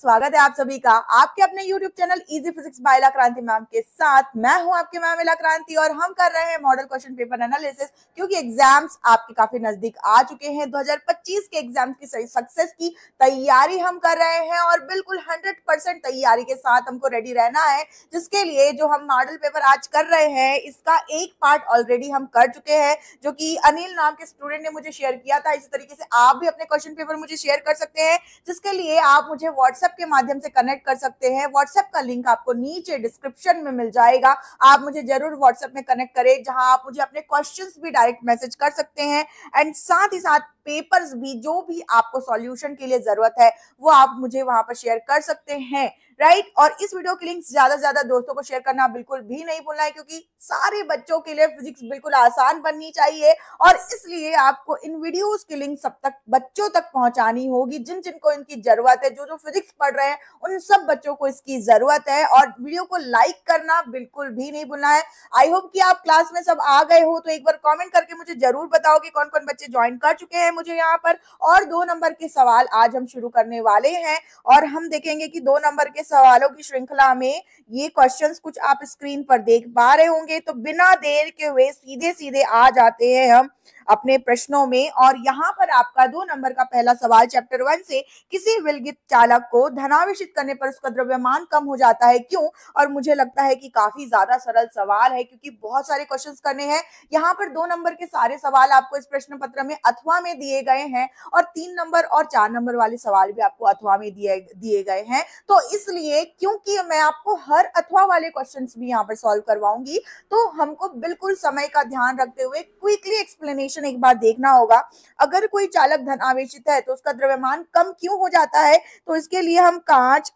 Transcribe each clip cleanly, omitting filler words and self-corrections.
स्वागत है आप सभी का आपके अपने YouTube channel easy physics bye इला क्रांति मैम के साथ। मैं हूं आपके मैम इला क्रांति और हम कर रहे हैं मॉडल क्वेश्चन पेपर एनालिसिस, क्योंकि एग्जाम्स आपके काफी नजदीक आ चुके हैं। 2025 के एग्जाम्स की सक्सेस की तैयारी हम कर रहे हैं और बिल्कुल 100% तैयारी के साथ हमको रेडी रहना है, जिसके लिए जो हम मॉडल पेपर आज कर रहे हैं इसका एक पार्ट ऑलरेडी हम कर चुके हैं, जो कि अनिल नाम के स्टूडेंट ने मुझे शेयर किया था। इसी तरीके से आप भी अपने क्वेश्चन पेपर मुझे शेयर कर सकते हैं, जिसके लिए आप मुझे व्हाट्सएप के माध्यम से कनेक्ट कर सकते हैं। व्हाट्सएप का लिंक आपको नीचे डिस्क्रिप्शन में मिल जाएगा। आप मुझे जरूर व्हाट्सएप में कनेक्ट करें, जहां आप मुझे अपने क्वेश्चंस भी डायरेक्ट मैसेज कर सकते हैं एंड साथ ही साथ पेपर्स भी, जो भी आपको सॉल्यूशन के लिए जरूरत है वो आप मुझे वहां पर शेयर कर सकते हैं, राइट। और इस वीडियो की लिंक ज्यादा से ज्यादा दोस्तों को शेयर करना बिल्कुल भी नहीं भूलना है, क्योंकि सारे बच्चों के लिए फिजिक्स बिल्कुल आसान बननी चाहिए और इसलिए आपको इन वीडियोस की लिंक सब तक बच्चों तक पहुंचानी होगी, जिन जिनको इनकी जरूरत है। जो फिजिक्स पढ़ रहे हैं उन सब बच्चों को इसकी जरूरत है और वीडियो को लाइक करना बिल्कुल भी नहीं भूलना है। आई होप कि आप क्लास में सब आ गए हो, तो एक बार कमेंट करके मुझे जरूर बताओ कि कौन कौन बच्चे ज्वाइन कर चुके हैं मुझे यहाँ पर। और 2 नंबर के सवाल आज हम शुरू करने वाले हैं और हम देखेंगे कि 2 नंबर के सवालों की श्रृंखला में ये क्वेश्चंस कुछ आप स्क्रीन पर देख पा रहे होंगे। तो बिना देर के हुए सीधे सीधे आ जाते हैं हम अपने प्रश्नों में। और यहाँ पर आपका 2 नंबर का पहला सवाल चैप्टर 1 से, किसी विलगित चालक को धनावेशित करने पर उसका द्रव्यमान कम हो जाता है, क्यों? और मुझे लगता है कि काफी ज्यादा सरल सवाल है, क्योंकि बहुत सारे क्वेश्चंस करने हैं। यहाँ पर 2 नंबर के सारे सवाल आपको इस प्रश्न पत्र में अथवा में दिए गए हैं और 3 नंबर और 4 नंबर वाले सवाल भी आपको अथवा में दिए गए हैं। तो इसलिए क्योंकि मैं आपको हर अथवा वाले क्वेश्चंस भी यहाँ पर सॉल्व करवाऊंगी, तो हमको बिल्कुल समय का ध्यान रखते हुए क्विकली एक्सप्लेनेशन एक बार देखना होगा। अगर कोई चालक धन आवेशित है तो उसका द्रव्यमान कम क्यों हो जाता है? तो इसके लिए हम कांच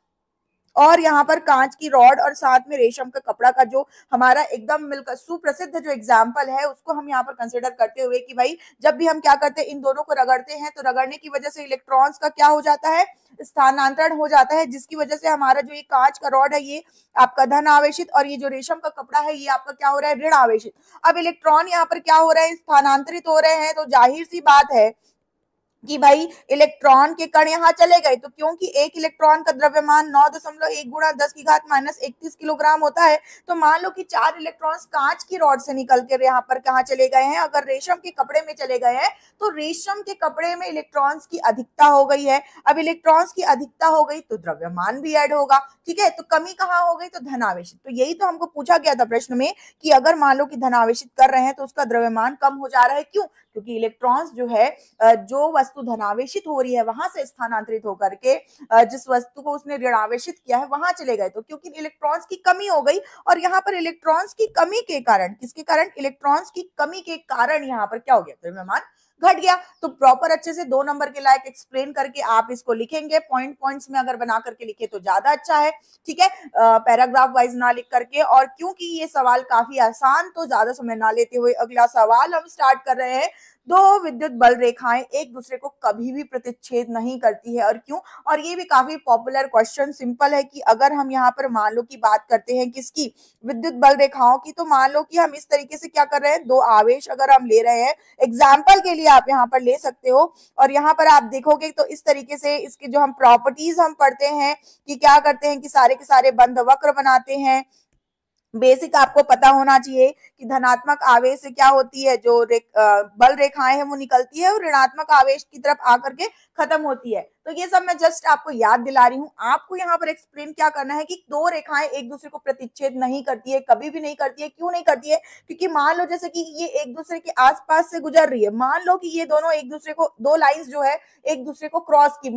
और यहाँ पर कांच की रॉड और साथ में रेशम का कपड़ा का जो हमारा एकदम मिलकर सुप्रसिद्ध जो एग्जाम्पल है, उसको हम यहाँ पर कंसिडर करते हुए कि भाई जब भी हम क्या करते हैं, इन दोनों को रगड़ते हैं तो रगड़ने की वजह से इलेक्ट्रॉन्स का क्या हो जाता है, स्थानांतरण हो जाता है, जिसकी वजह से हमारा जो ये कांच का रॉड है ये आपका धन आवेशित और ये जो रेशम का कपड़ा है ये आपका क्या हो रहा है, ऋण आवेशित। अब इलेक्ट्रॉन यहाँ पर क्या हो रहे हैं, स्थानांतरित हो रहे हैं। तो जाहिर सी बात है कि भाई इलेक्ट्रॉन के कण यहाँ चले गए, तो क्योंकि एक इलेक्ट्रॉन का द्रव्यमान 9.1 गुणा 10 की घात -31 किलोग्राम होता है, तो मान लो कि 4 इलेक्ट्रॉन्स कांच की रॉड से निकल कर यहाँ पर कहाँ चले गए हैं, अगर रेशम के कपड़े में चले गए हैं, तो रेशम के कपड़े में इलेक्ट्रॉन्स की अधिकता हो गई है। अब इलेक्ट्रॉन्स की अधिकता हो गई तो द्रव्यमान भी ऐड होगा, ठीक है। तो कमी कहाँ हो गई, तो धनावेशित। तो यही तो हमको पूछा गया था प्रश्न में कि अगर मान लो कि धनावेशित कर रहे हैं तो उसका द्रव्यमान कम हो जा रहा है, क्यों? क्योंकि इलेक्ट्रॉन्स जो है, जो वस्तु धनावेशित हो रही है वहां से स्थानांतरित होकर के जिस वस्तु को उसने ऋणावेशित किया है वहां चले गए, तो क्योंकि इलेक्ट्रॉन्स की कमी हो गई। और यहाँ पर इलेक्ट्रॉन्स की कमी के कारण, किसके कारण, इलेक्ट्रॉन्स की कमी के कारण यहाँ पर क्या हो गया, द्रव्यमान घट गया। तो प्रॉपर अच्छे से 2 नंबर के लायक एक्सप्लेन करके आप इसको लिखेंगे, पॉइंट्स में अगर बना करके लिखे तो ज्यादा अच्छा है, ठीक है, पैराग्राफ वाइज ना लिख करके। और क्योंकि ये सवाल काफी आसान, तो ज्यादा समय ना लेते हुए अगला सवाल हम स्टार्ट कर रहे हैं। 2 विद्युत बल रेखाएं एक दूसरे को कभी भी प्रतिच्छेद नहीं करती है, और क्यों? और ये भी काफी पॉपुलर क्वेश्चन, सिंपल है कि अगर हम यहाँ पर मान लो की बात करते हैं किसकी, विद्युत बल रेखाओं की, तो मान लो कि हम इस तरीके से क्या कर रहे हैं, 2 आवेश अगर हम ले रहे हैं, एग्जाम्पल के लिए आप यहाँ पर ले सकते हो। और यहाँ पर आप देखोगे तो इस तरीके से इसकी जो हम प्रॉपर्टीज हम पढ़ते हैं कि क्या करते हैं कि सारे के सारे बंध वक्र बनाते हैं। बेसिक आपको पता होना चाहिए कि धनात्मक आवेश से क्या होती है, जो बल रेखाएं हैं वो निकलती है और ऋणात्मक आवेश की तरफ आकर के खत्म होती है। तो ये सब मैं जस्ट आपको याद दिला रही हूँ। आपको यहाँ पर एक्सप्लेन क्या करना है कि 2 रेखाएं एक दूसरे को प्रतिच्छेद नहीं करती है, कभी भी नहीं करती है। क्यों नहीं करती है? क्योंकि मान लो जैसे कि ये एक दूसरे के आसपास से गुजर रही है, मान लो कि ये दोनों एक दूसरे को, 2 लाइंस जो है एक दूसरे को क्रॉस की,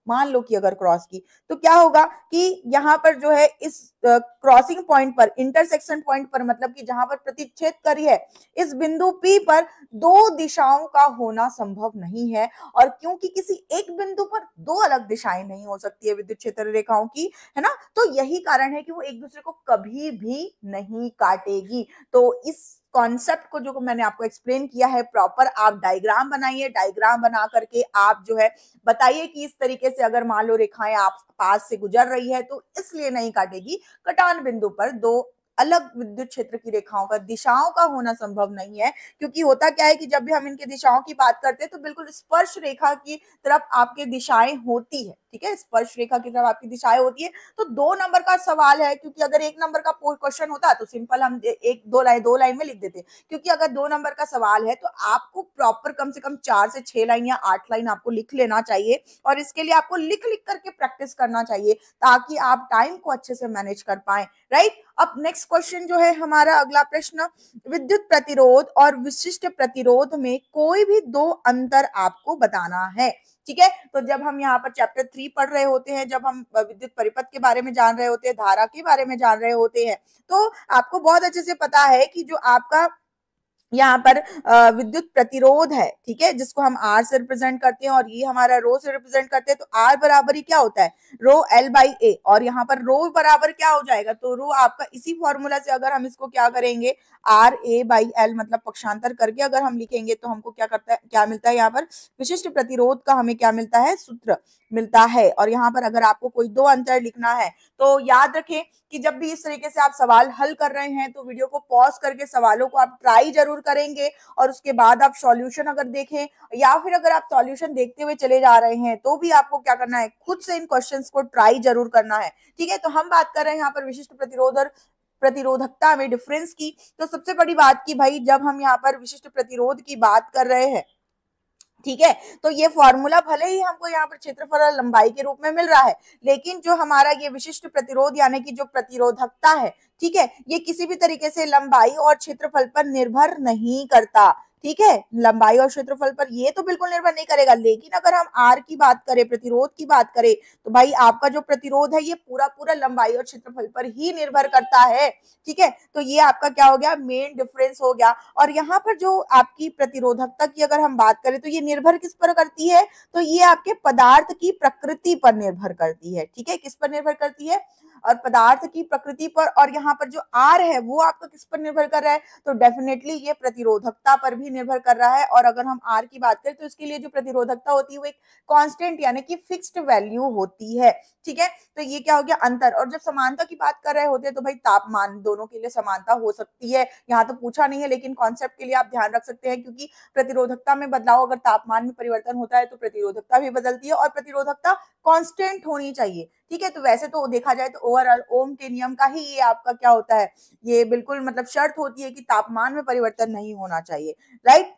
मान लो कि अगर क्रॉस की, तो क्या होगा कि यहाँ पर जो है इस क्रॉसिंग पॉइंट पर, इंटरसेक्शन पॉइंट पर, मतलब कि जहां पर प्रतिच्छेद करी है, इस बिंदु P पर 2 दिशाओं का होना संभव नहीं है। और क्योंकि किसी एक बिंदु पर 2 अलग दिशाएं नहीं हो सकती है विद्युत क्षेत्र रेखाओं की, है ना, तो यही कारण है कि वो एक दूसरे को कभी भी नहीं काटेगी। तो इस कॉन्सेप्ट को जो मैंने आपको एक्सप्लेन किया है, प्रॉपर आप डायग्राम बनाइए, डायग्राम बना करके आप जो है बताइए कि इस तरीके से अगर मान लो रेखाएं आप पास से गुजर रही है तो इसलिए नहीं काटेगी। कटान बिंदु पर 2 अलग विद्युत क्षेत्र की रेखाओं का दिशाओं का होना संभव नहीं है, क्योंकि होता क्या है कि जब भी हम इनके दिशाओं की बात करते हैं तो बिल्कुल स्पर्श रेखा की तरफ आपके दिशाएं होती है, ठीक है, स्पर्श रेखा की तरफ आपकी दिशाएं होती है। तो 2 नंबर का सवाल है, क्योंकि अगर 1 नंबर का क्वेश्चन होता तो सिंपल हम एक दो लाइन में लिख देते, क्योंकि अगर 2 नंबर का सवाल है तो आपको प्रॉपर कम से कम 4 से 6 लाइन या 8 लाइन आपको लिख लेना चाहिए, और इसके लिए आपको लिख लिख करके प्रैक्टिस करना चाहिए ताकि आप टाइम को अच्छे से मैनेज कर पाए, राइट। अब नेक्स्ट क्वेश्चन जो है हमारा अगला प्रश्न, विद्युत प्रतिरोध और विशिष्ट प्रतिरोध में कोई भी 2 अंतर आपको बताना है, ठीक है। तो जब हम यहाँ पर चैप्टर 3 पढ़ रहे होते हैं, जब हम विद्युत परिपथ के बारे में जान रहे होते हैं, धारा के बारे में जान रहे होते हैं, तो आपको बहुत अच्छे से पता है कि जो आपका यहाँ पर विद्युत प्रतिरोध है, ठीक है, जिसको हम आर से रिप्रेजेंट करते हैं और ये हमारा रो से रिप्रेजेंट करते हैं। तो आर बराबर ही क्या होता है, रो एल बाई ए, और यहाँ पर रो बराबर क्या हो जाएगा, तो रो आपका इसी फॉर्मूला से अगर हम इसको क्या करेंगे, आर ए बाई एल मतलब पक्षांतर करके अगर हम लिखेंगे तो हमको क्या करता है, क्या मिलता है, यहाँ पर विशिष्ट प्रतिरोध का हमें क्या मिलता है, सूत्र मिलता है। और यहाँ पर अगर आपको कोई 2 अंतर लिखना है तो याद रखें कि जब भी इस तरीके से आप सवाल हल कर रहे हैं तो वीडियो को पॉज करके सवालों को आप ट्राई जरूर करेंगे, और उसके बाद आप सॉल्यूशन अगर देखें, या फिर अगर आप सॉल्यूशन देखते हुए चले जा रहे हैं तो भी आपको क्या करना है, खुद से इन क्वेश्चंस को ट्राई जरूर करना है, ठीक है। तो हम बात कर रहे हैं यहाँ पर विशिष्ट प्रतिरोध और प्रतिरोधकता में डिफरेंस की। तो सबसे बड़ी बात की भाई, जब हम यहाँ पर विशिष्ट प्रतिरोध की बात कर रहे हैं, ठीक है, तो ये फॉर्मूला भले ही हमको यहाँ पर क्षेत्रफल और लंबाई के रूप में मिल रहा है, लेकिन जो हमारा ये विशिष्ट प्रतिरोध यानी कि जो प्रतिरोधकता है, ठीक है, ये किसी भी तरीके से लंबाई और क्षेत्रफल पर निर्भर नहीं करता, ठीक है, लंबाई और क्षेत्रफल पर ये तो बिल्कुल निर्भर नहीं करेगा। लेकिन अगर हम आर की बात करें, प्रतिरोध की बात करें, तो भाई आपका जो प्रतिरोध है ये पूरा पूरा लंबाई और क्षेत्रफल पर ही निर्भर करता है, ठीक है। तो ये आपका क्या हो गया, मेन डिफरेंस हो गया। और यहाँ पर जो आपकी प्रतिरोधकता की अगर हम बात करें तो ये निर्भर किस पर करती है, तो ये आपके पदार्थ की प्रकृति पर निर्भर करती है, ठीक है, किस पर निर्भर करती है, और पदार्थ की प्रकृति पर। और यहाँ पर जो आर है वो आपका किस पर निर्भर कर रहा है, तो डेफिनेटली ये प्रतिरोधकता पर भी निर्भर कर रहा है। और अगर हम आर की बात करें तो इसके लिए जो प्रतिरोधकता होती है वो एक कांस्टेंट यानी कि फिक्स्ड वैल्यू होती है, ठीक है। तो ये क्या हो गया, अंतर। और जब समानता की बात कर रहे होते हैं तो भाई तापमान, दोनों के लिए समानता हो सकती है, यहाँ तो पूछा नहीं है लेकिन कॉन्सेप्ट के लिए आप ध्यान रख सकते हैं, क्योंकि प्रतिरोधकता में बदलाव, अगर तापमान में परिवर्तन होता है तो प्रतिरोधकता भी बदलती है, और प्रतिरोधकता कांस्टेंट होनी चाहिए, ठीक है। तो वैसे तो देखा जाए तो ओवरऑल ओम के नियम का ही ये आपका क्या होता है, ये बिल्कुल मतलब शर्त होती है कि तापमान में परिवर्तन नहीं होना चाहिए, राइट।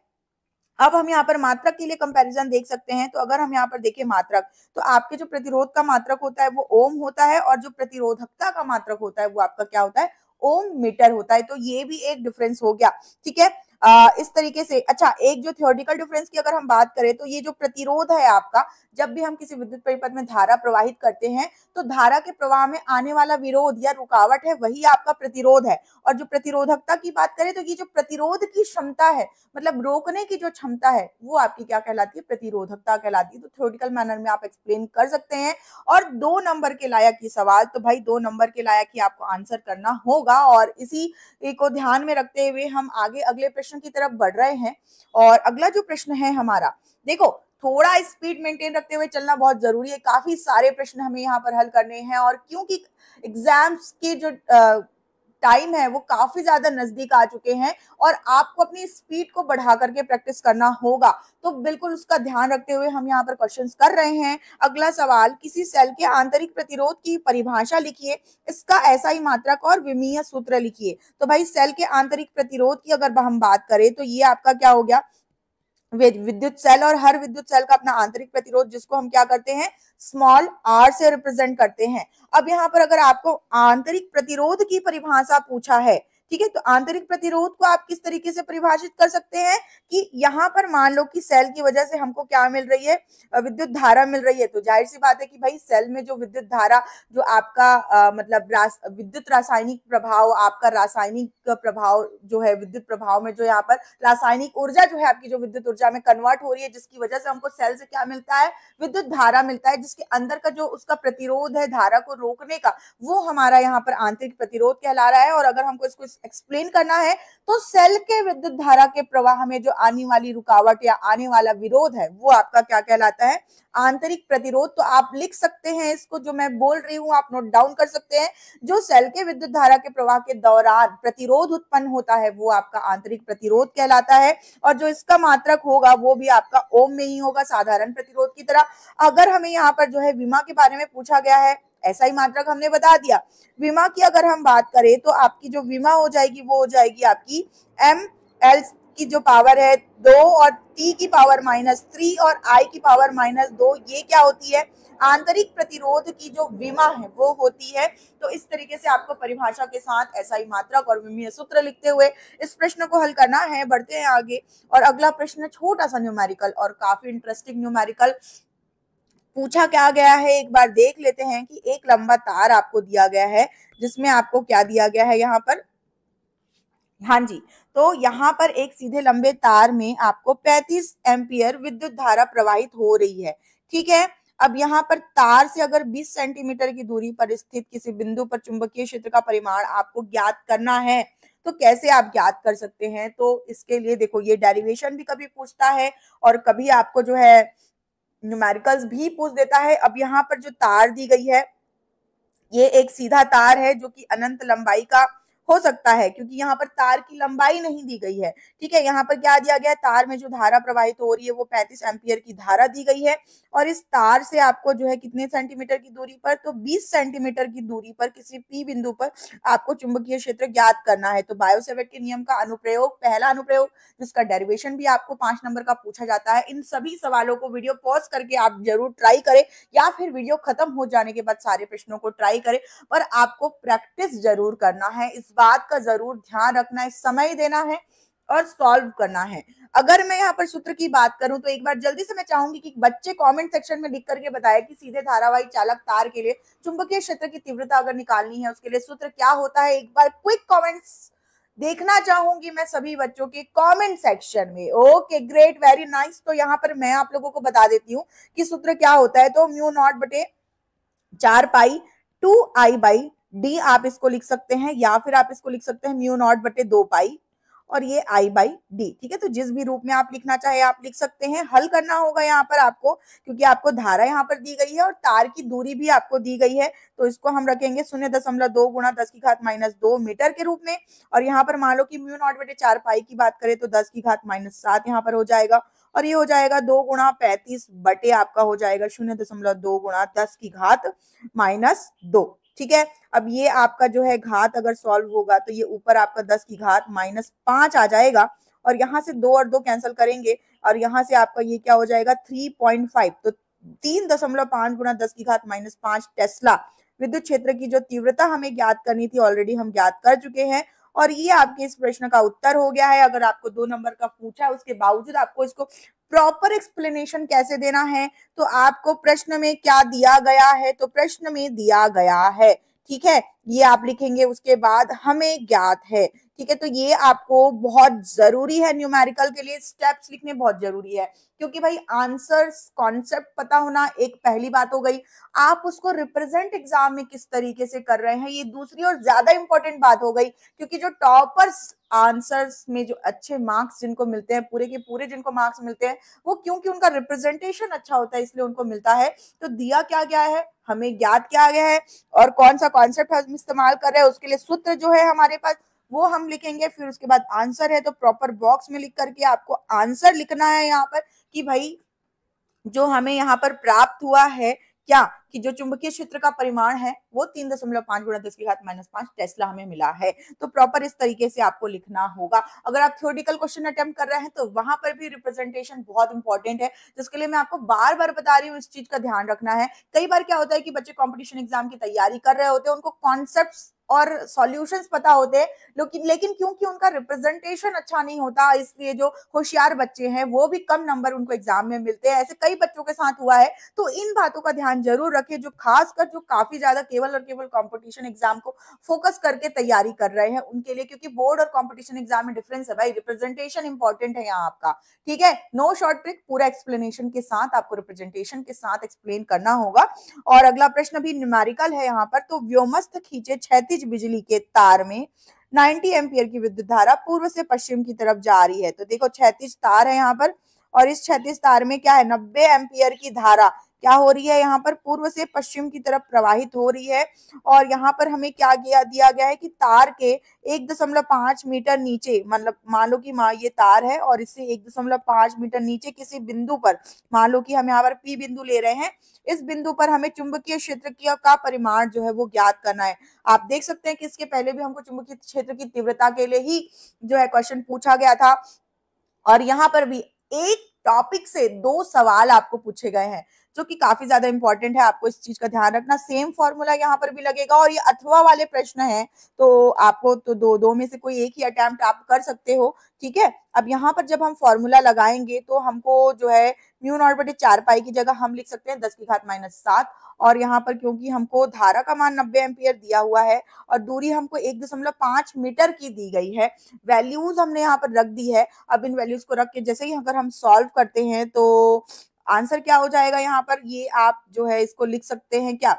अब हम यहाँ पर मात्रक के लिए कंपैरिजन देख सकते हैं। तो अगर हम यहाँ पर देखें मात्रक, तो आपके जो प्रतिरोध का मात्रक होता है वो ओम होता है, और जो प्रतिरोधकता का मात्रक होता है वो आपका क्या होता है, ओम मीटर होता है। तो ये भी एक डिफरेंस हो गया, ठीक है। इस तरीके से। अच्छा, एक जो थ्योरेटिकल डिफरेंस की अगर हम बात करें तो ये जो प्रतिरोध है आपका, जब भी हम किसी विद्युत परिपथ में धारा प्रवाहित करते हैं तो धारा के प्रवाह में आने वाला विरोध या रुकावट है वही आपका प्रतिरोध है। और जो प्रतिरोधकता की बात करें तो ये जो प्रतिरोध की क्षमता है, मतलब रोकने की जो क्षमता है, वो आपकी क्या कहलाती है, प्रतिरोधकता कहलाती है। तो थ्योरेटिकल मैनर में आप एक्सप्लेन कर सकते हैं। और 2 नंबर के लायक की सवाल, तो भाई 2 नंबर के लायक ही आपको आंसर करना होगा। और इसी को ध्यान में रखते हुए हम आगे अगले प्रश्न की तरफ बढ़ रहे हैं। और अगला जो प्रश्न है हमारा, देखो थोड़ा स्पीड मेंटेन रखते हुए चलना बहुत जरूरी है, काफी सारे प्रश्न हमें यहाँ पर हल करने हैं। और क्योंकि एग्जाम्स के जो टाइम है वो काफी ज्यादा नजदीक आ चुके हैं और आपको अपनी स्पीड को बढ़ा करके प्रैक्टिस करना होगा, तो बिल्कुल उसका ध्यान रखते हुए हम यहाँ पर क्वेश्चंस कर रहे हैं। अगला सवाल, किसी सेल के आंतरिक प्रतिरोध की परिभाषा लिखिए, इसका एसआई मात्रक और विमीय सूत्र लिखिए। तो भाई सेल के आंतरिक प्रतिरोध की अगर हम बात करें तो ये आपका क्या हो गया, विद्युत सेल, और हर विद्युत सेल का अपना आंतरिक प्रतिरोध जिसको हम क्या करते हैं, स्मॉल आर से रिप्रेजेंट करते हैं। अब यहाँ पर अगर आपको आंतरिक प्रतिरोध की परिभाषा पूछा है, ठीक है, तो आंतरिक प्रतिरोध को आप किस तरीके से परिभाषित कर सकते हैं कि यहाँ पर मान लो कि सेल की वजह से हमको क्या मिल रही है, विद्युत धारा मिल रही है। तो जाहिर सी बात है कि भाई सेल में जो विद्युत धारा, जो आपका मतलब विद्युत रासायनिक प्रभाव, आपका रासायनिक प्रभाव जो है, विद्युत प्रभाव में जो यहाँ पर रासायनिक ऊर्जा जो है आपकी, जो विद्युत ऊर्जा में कन्वर्ट हो रही है, जिसकी वजह से हमको सेल से क्या मिलता है, विद्युत धारा मिलता है, जिसके अंदर का जो उसका प्रतिरोध है धारा को रोकने का, वो हमारा यहाँ पर आंतरिक प्रतिरोध कहला रहा है। और अगर हमको इसको एक्सप्लेन करना है तो सेल के विद्युत धारा के प्रवाह में जो आने वाली रुकावट या आने वाला विरोध है वो आपका क्या कहलाता है, आंतरिक प्रतिरोध। तो आप लिख सकते हैं इसको, जो मैं बोल रही हूं आप नोट डाउन कर सकते हैं। जो सेल के विद्युत धारा के प्रवाह के दौरान प्रतिरोध उत्पन्न होता है वो आपका आंतरिक प्रतिरोध कहलाता है, और जो इसका मात्रक होगा वो भी आपका ओम में ही होगा, साधारण प्रतिरोध की तरह। अगर हमें यहाँ पर जो है विमा के बारे में पूछा गया है, ऐसा ही मात्रक हमने बता दिया। विमा की अगर हम बात करें तो आपकी जो विमा हो जाएगी वो हो जाएगी आपकी ml की जो पावर है 2 और t की पावर -3 और I की पावर -2, ये क्या होती है, आंतरिक प्रतिरोध की जो विमा है वो होती है। तो इस तरीके से आपको परिभाषा के साथ SI मात्रक और विमीय सूत्र लिखते हुए इस प्रश्न को हल करना है। बढ़ते हैं आगे, और अगला प्रश्न छोटा सा न्यूमेरिकल और काफी इंटरेस्टिंग न्यूमेरिकल पूछा क्या गया है, एक बार देख लेते हैं कि एक लंबा तार आपको दिया गया है जिसमें आपको क्या दिया गया है यहाँ पर, हाँ जी, तो यहाँ पर एक सीधे लंबे तार में आपको 35 एम्पियर विद्युत धारा प्रवाहित हो रही है। ठीक है, अब यहाँ पर तार से अगर 20 सेंटीमीटर की दूरी पर स्थित किसी बिंदु पर चुंबकीय क्षेत्र का परिमाण आपको ज्ञात करना है, तो कैसे आप ज्ञात कर सकते हैं। तो इसके लिए देखो, ये डेरिवेशन भी कभी पूछता है और कभी आपको जो है न्यूमेरिकल्स भी पूछ देता है। अब यहाँ पर जो तार दी गई है ये एक सीधा तार है जो कि अनंत लंबाई का हो सकता है, क्योंकि यहाँ पर तार की लंबाई नहीं दी गई है। ठीक है, यहाँ पर क्या दिया गया है, तार में जो धारा प्रवाहित हो रही है वो 35 एम्पियर की धारा दी गई है, और इस तार से आपको जो है कितने सेंटीमीटर की दूरी पर, तो 20 सेंटीमीटर की दूरी पर किसी पी बिंदु पर आपको चुंबकीय क्षेत्र ज्ञात करना है। तो बायो-सेवर्ट के नियम का अनुप्रयोग, पहला अनुप्रयोग जिसका डेरिवेशन भी आपको 5 नंबर का पूछा जाता है। इन सभी सवालों को वीडियो पॉज करके आप जरूर ट्राई करें, या फिर वीडियो खत्म हो जाने के बाद सारे प्रश्नों को ट्राई करें, पर आपको प्रैक्टिस जरूर करना है। इस बात का जरूर ध्यान रखना है, समय देना है और सॉल्व करना है। अगर मैं यहाँ पर सूत्र की बात करूं तो एक बार जल्दी से मैं चाहूंगी कि बच्चे कमेंट सेक्शन में लिख करके बताएं कि सीधे धारावाही चालक तार के लिए चुंबकीय क्षेत्र की तीव्रता अगर निकालनी है उसके लिए सूत्र क्या होता है। एक बार क्विक कमेंट्स देखना चाहूंगी मैं सभी बच्चों के कमेंट सेक्शन में। Okay great, very nice. तो यहाँ पर मैं आप लोगों को बता देती हूँ कि सूत्र क्या होता है। तो म्यू नॉट बटे 4 पाई 2I बाई डी आप इसको लिख सकते हैं, या फिर आप इसको लिख सकते हैं म्यू नॉट बटे 2 पाई और ये I बाई डी। ठीक है, तो जिस भी रूप में आप लिखना चाहे आप लिख सकते हैं। हल करना होगा यहाँ पर आपको, क्योंकि आपको धारा यहाँ पर दी गई है और तार की दूरी भी आपको दी गई है। तो इसको हम रखेंगे 0.2 गुणा 10 की घात -2 मीटर के रूप में, और यहाँ पर मान लो कि म्यू नॉट बटे 4 पाई की बात करें तो 10 की घात -7 यहाँ पर हो जाएगा, और ये हो जाएगा 2 गुणा 35 बटे आपका हो जाएगा 0.2 गुणा 10 की घात -2। ठीक है, अब ये आपका जो है घात अगर सॉल्व होगा तो ये ऊपर आपका 10 की घात -5 आ जाएगा, और यहाँ से 2 और 2 कैंसिल करेंगे और यहाँ से आपका ये क्या हो जाएगा 3.5। तो 3.5 गुणा 10 की घात -5 टेस्ला विद्युत क्षेत्र की जो तीव्रता हमें ज्ञात करनी थी ऑलरेडी हम ज्ञात कर चुके हैं, और ये आपके इस प्रश्न का उत्तर हो गया है। अगर आपको 2 नंबर का पूछा उसके बावजूद आपको इसको प्रॉपर एक्सप्लेनेशन कैसे देना है, तो आपको प्रश्न में क्या दिया गया है, तो प्रश्न में दिया गया है, ठीक है, ये आप लिखेंगे, उसके बाद हमें ज्ञात है। ठीक है, तो ये आपको बहुत जरूरी है, न्यूमेरिकल के लिए स्टेप्स लिखने बहुत जरूरी है, क्योंकि भाई आंसर्स कॉन्सेप्ट पता होना एक पहली बात हो गई, आप उसको रिप्रेजेंट एग्जाम में किस तरीके से कर रहे हैं ये दूसरी और ज्यादा इंपॉर्टेंट बात हो गई। क्योंकि जो टॉपर्स आंसर्स में जो अच्छे मार्क्स जिनको मिलते हैं, पूरे के पूरे जिनको मार्क्स मिलते हैं, वो क्योंकि उनका रिप्रेजेंटेशन अच्छा होता है इसलिए उनको मिलता है। तो दिया क्या गया है, हमें ज्ञात किया गया है, और कौन सा कॉन्सेप्ट हम इस्तेमाल कर रहे हैं उसके लिए सूत्र जो है हमारे पास वो हम लिखेंगे, फिर उसके बाद आंसर है तो प्रॉपर बॉक्स में लिख करके आपको आंसर लिखना है यहाँ पर कि भाई जो हमें यहाँ पर प्राप्त हुआ है क्या, कि जो चुंबकीय क्षेत्र का परिमाण है वो 3.5 गुणा 10 की घात -5 टेस्ला हमें मिला है। तो प्रॉपर इस तरीके से आपको लिखना होगा। अगर आप थ्योरेटिकल क्वेश्चन अटेम्प्ट कर रहे हैं तो वहां पर भी रिप्रेजेंटेशन बहुत इंपॉर्टेंट है, जिसके लिए मैं आपको बार बार बता रही हूँ, इस चीज का ध्यान रखना है। कई बार क्या होता है कि बच्चे कॉम्पिटिशन एग्जाम की तैयारी कर रहे होते हैं, उनको कॉन्सेप्ट और सॉल्यूशंस पता होते हैं, लेकिन क्योंकि उनका रिप्रेजेंटेशन अच्छा नहीं होता, इसलिए जो होशियार बच्चे हैं वो भी कम नंबर उनको एग्जाम में मिलते हैं। ऐसे कई बच्चों के साथ हुआ है। तो इन बातों का ध्यान जरूर रखें, जो खासकर जो काफी ज्यादा केवल और केवल कंपटीशन एग्जाम को फोकस करके तैयारी कर रहे हैं उनके लिए, क्योंकि बोर्ड और कंपटीशन एग्जाम में डिफरेंस है भाई, रिप्रेजेंटेशन इंपॉर्टेंट है यहाँ आपका। ठीक है, नो शॉर्ट ट्रिक, पूरा एक्सप्लेनेशन के साथ आपको रिप्रेजेंटेशन के साथ एक्सप्लेन करना होगा। और अगला प्रश्न भी न्यूमेरिकल है यहाँ पर। तो व्योमस्थ खींचे क्षैतिज बिजली के तार में 90 एम्पियर की विद्युत धारा पूर्व से पश्चिम की तरफ जा रही है। तो देखो 36 तार है यहाँ पर, और इस 36 तार में क्या है, 90 एम्पियर की धारा क्या हो रही है, यहाँ पर पूर्व से पश्चिम की तरफ प्रवाहित हो रही है। और यहाँ पर हमें क्या दिया गया है कि तार के 1.5 मीटर नीचे, मतलब मान लो कि ये तार है और इससे 1.5 मीटर नीचे किसी बिंदु पर, मान लो कि हम यहाँ पर पी बिंदु ले रहे हैं, इस बिंदु पर हमें चुंबकीय क्षेत्र का परिमाण जो है वो ज्ञात करना है। आप देख सकते हैं कि इसके पहले भी हमको चुंबकीय क्षेत्र की तीव्रता के लिए ही जो है क्वेश्चन पूछा गया था, और यहाँ पर भी एक टॉपिक से 2 सवाल आपको पूछे गए हैं, जो कि काफी ज्यादा इंपॉर्टेंट है। आपको इस चीज का ध्यान रखना, सेम फॉर्मूला यहाँ पर भी लगेगा, और ये अथवा वाले प्रश्न हैं, तो आपको तो दो में से कोई एक ही अटेम्प्ट आप कर सकते हो, ठीक है। अब यहाँ पर जब हम फॉर्मूला लगाएंगे तो हमको जो है μ0/4 पाई की जगह हम लिख सकते हैं 10⁻⁷, और यहाँ पर क्योंकि हमको धारा का मान 90 एम्पियर दिया हुआ है और दूरी हमको 1.5 मीटर की दी गई है, वैल्यूज हमने यहाँ पर रख दी है। अब इन वैल्यूज को रख के जैसे ही अगर हम सॉल्व करते हैं तो आंसर क्या हो जाएगा, यहाँ पर ये आप जो है इसको लिख सकते हैं क्या,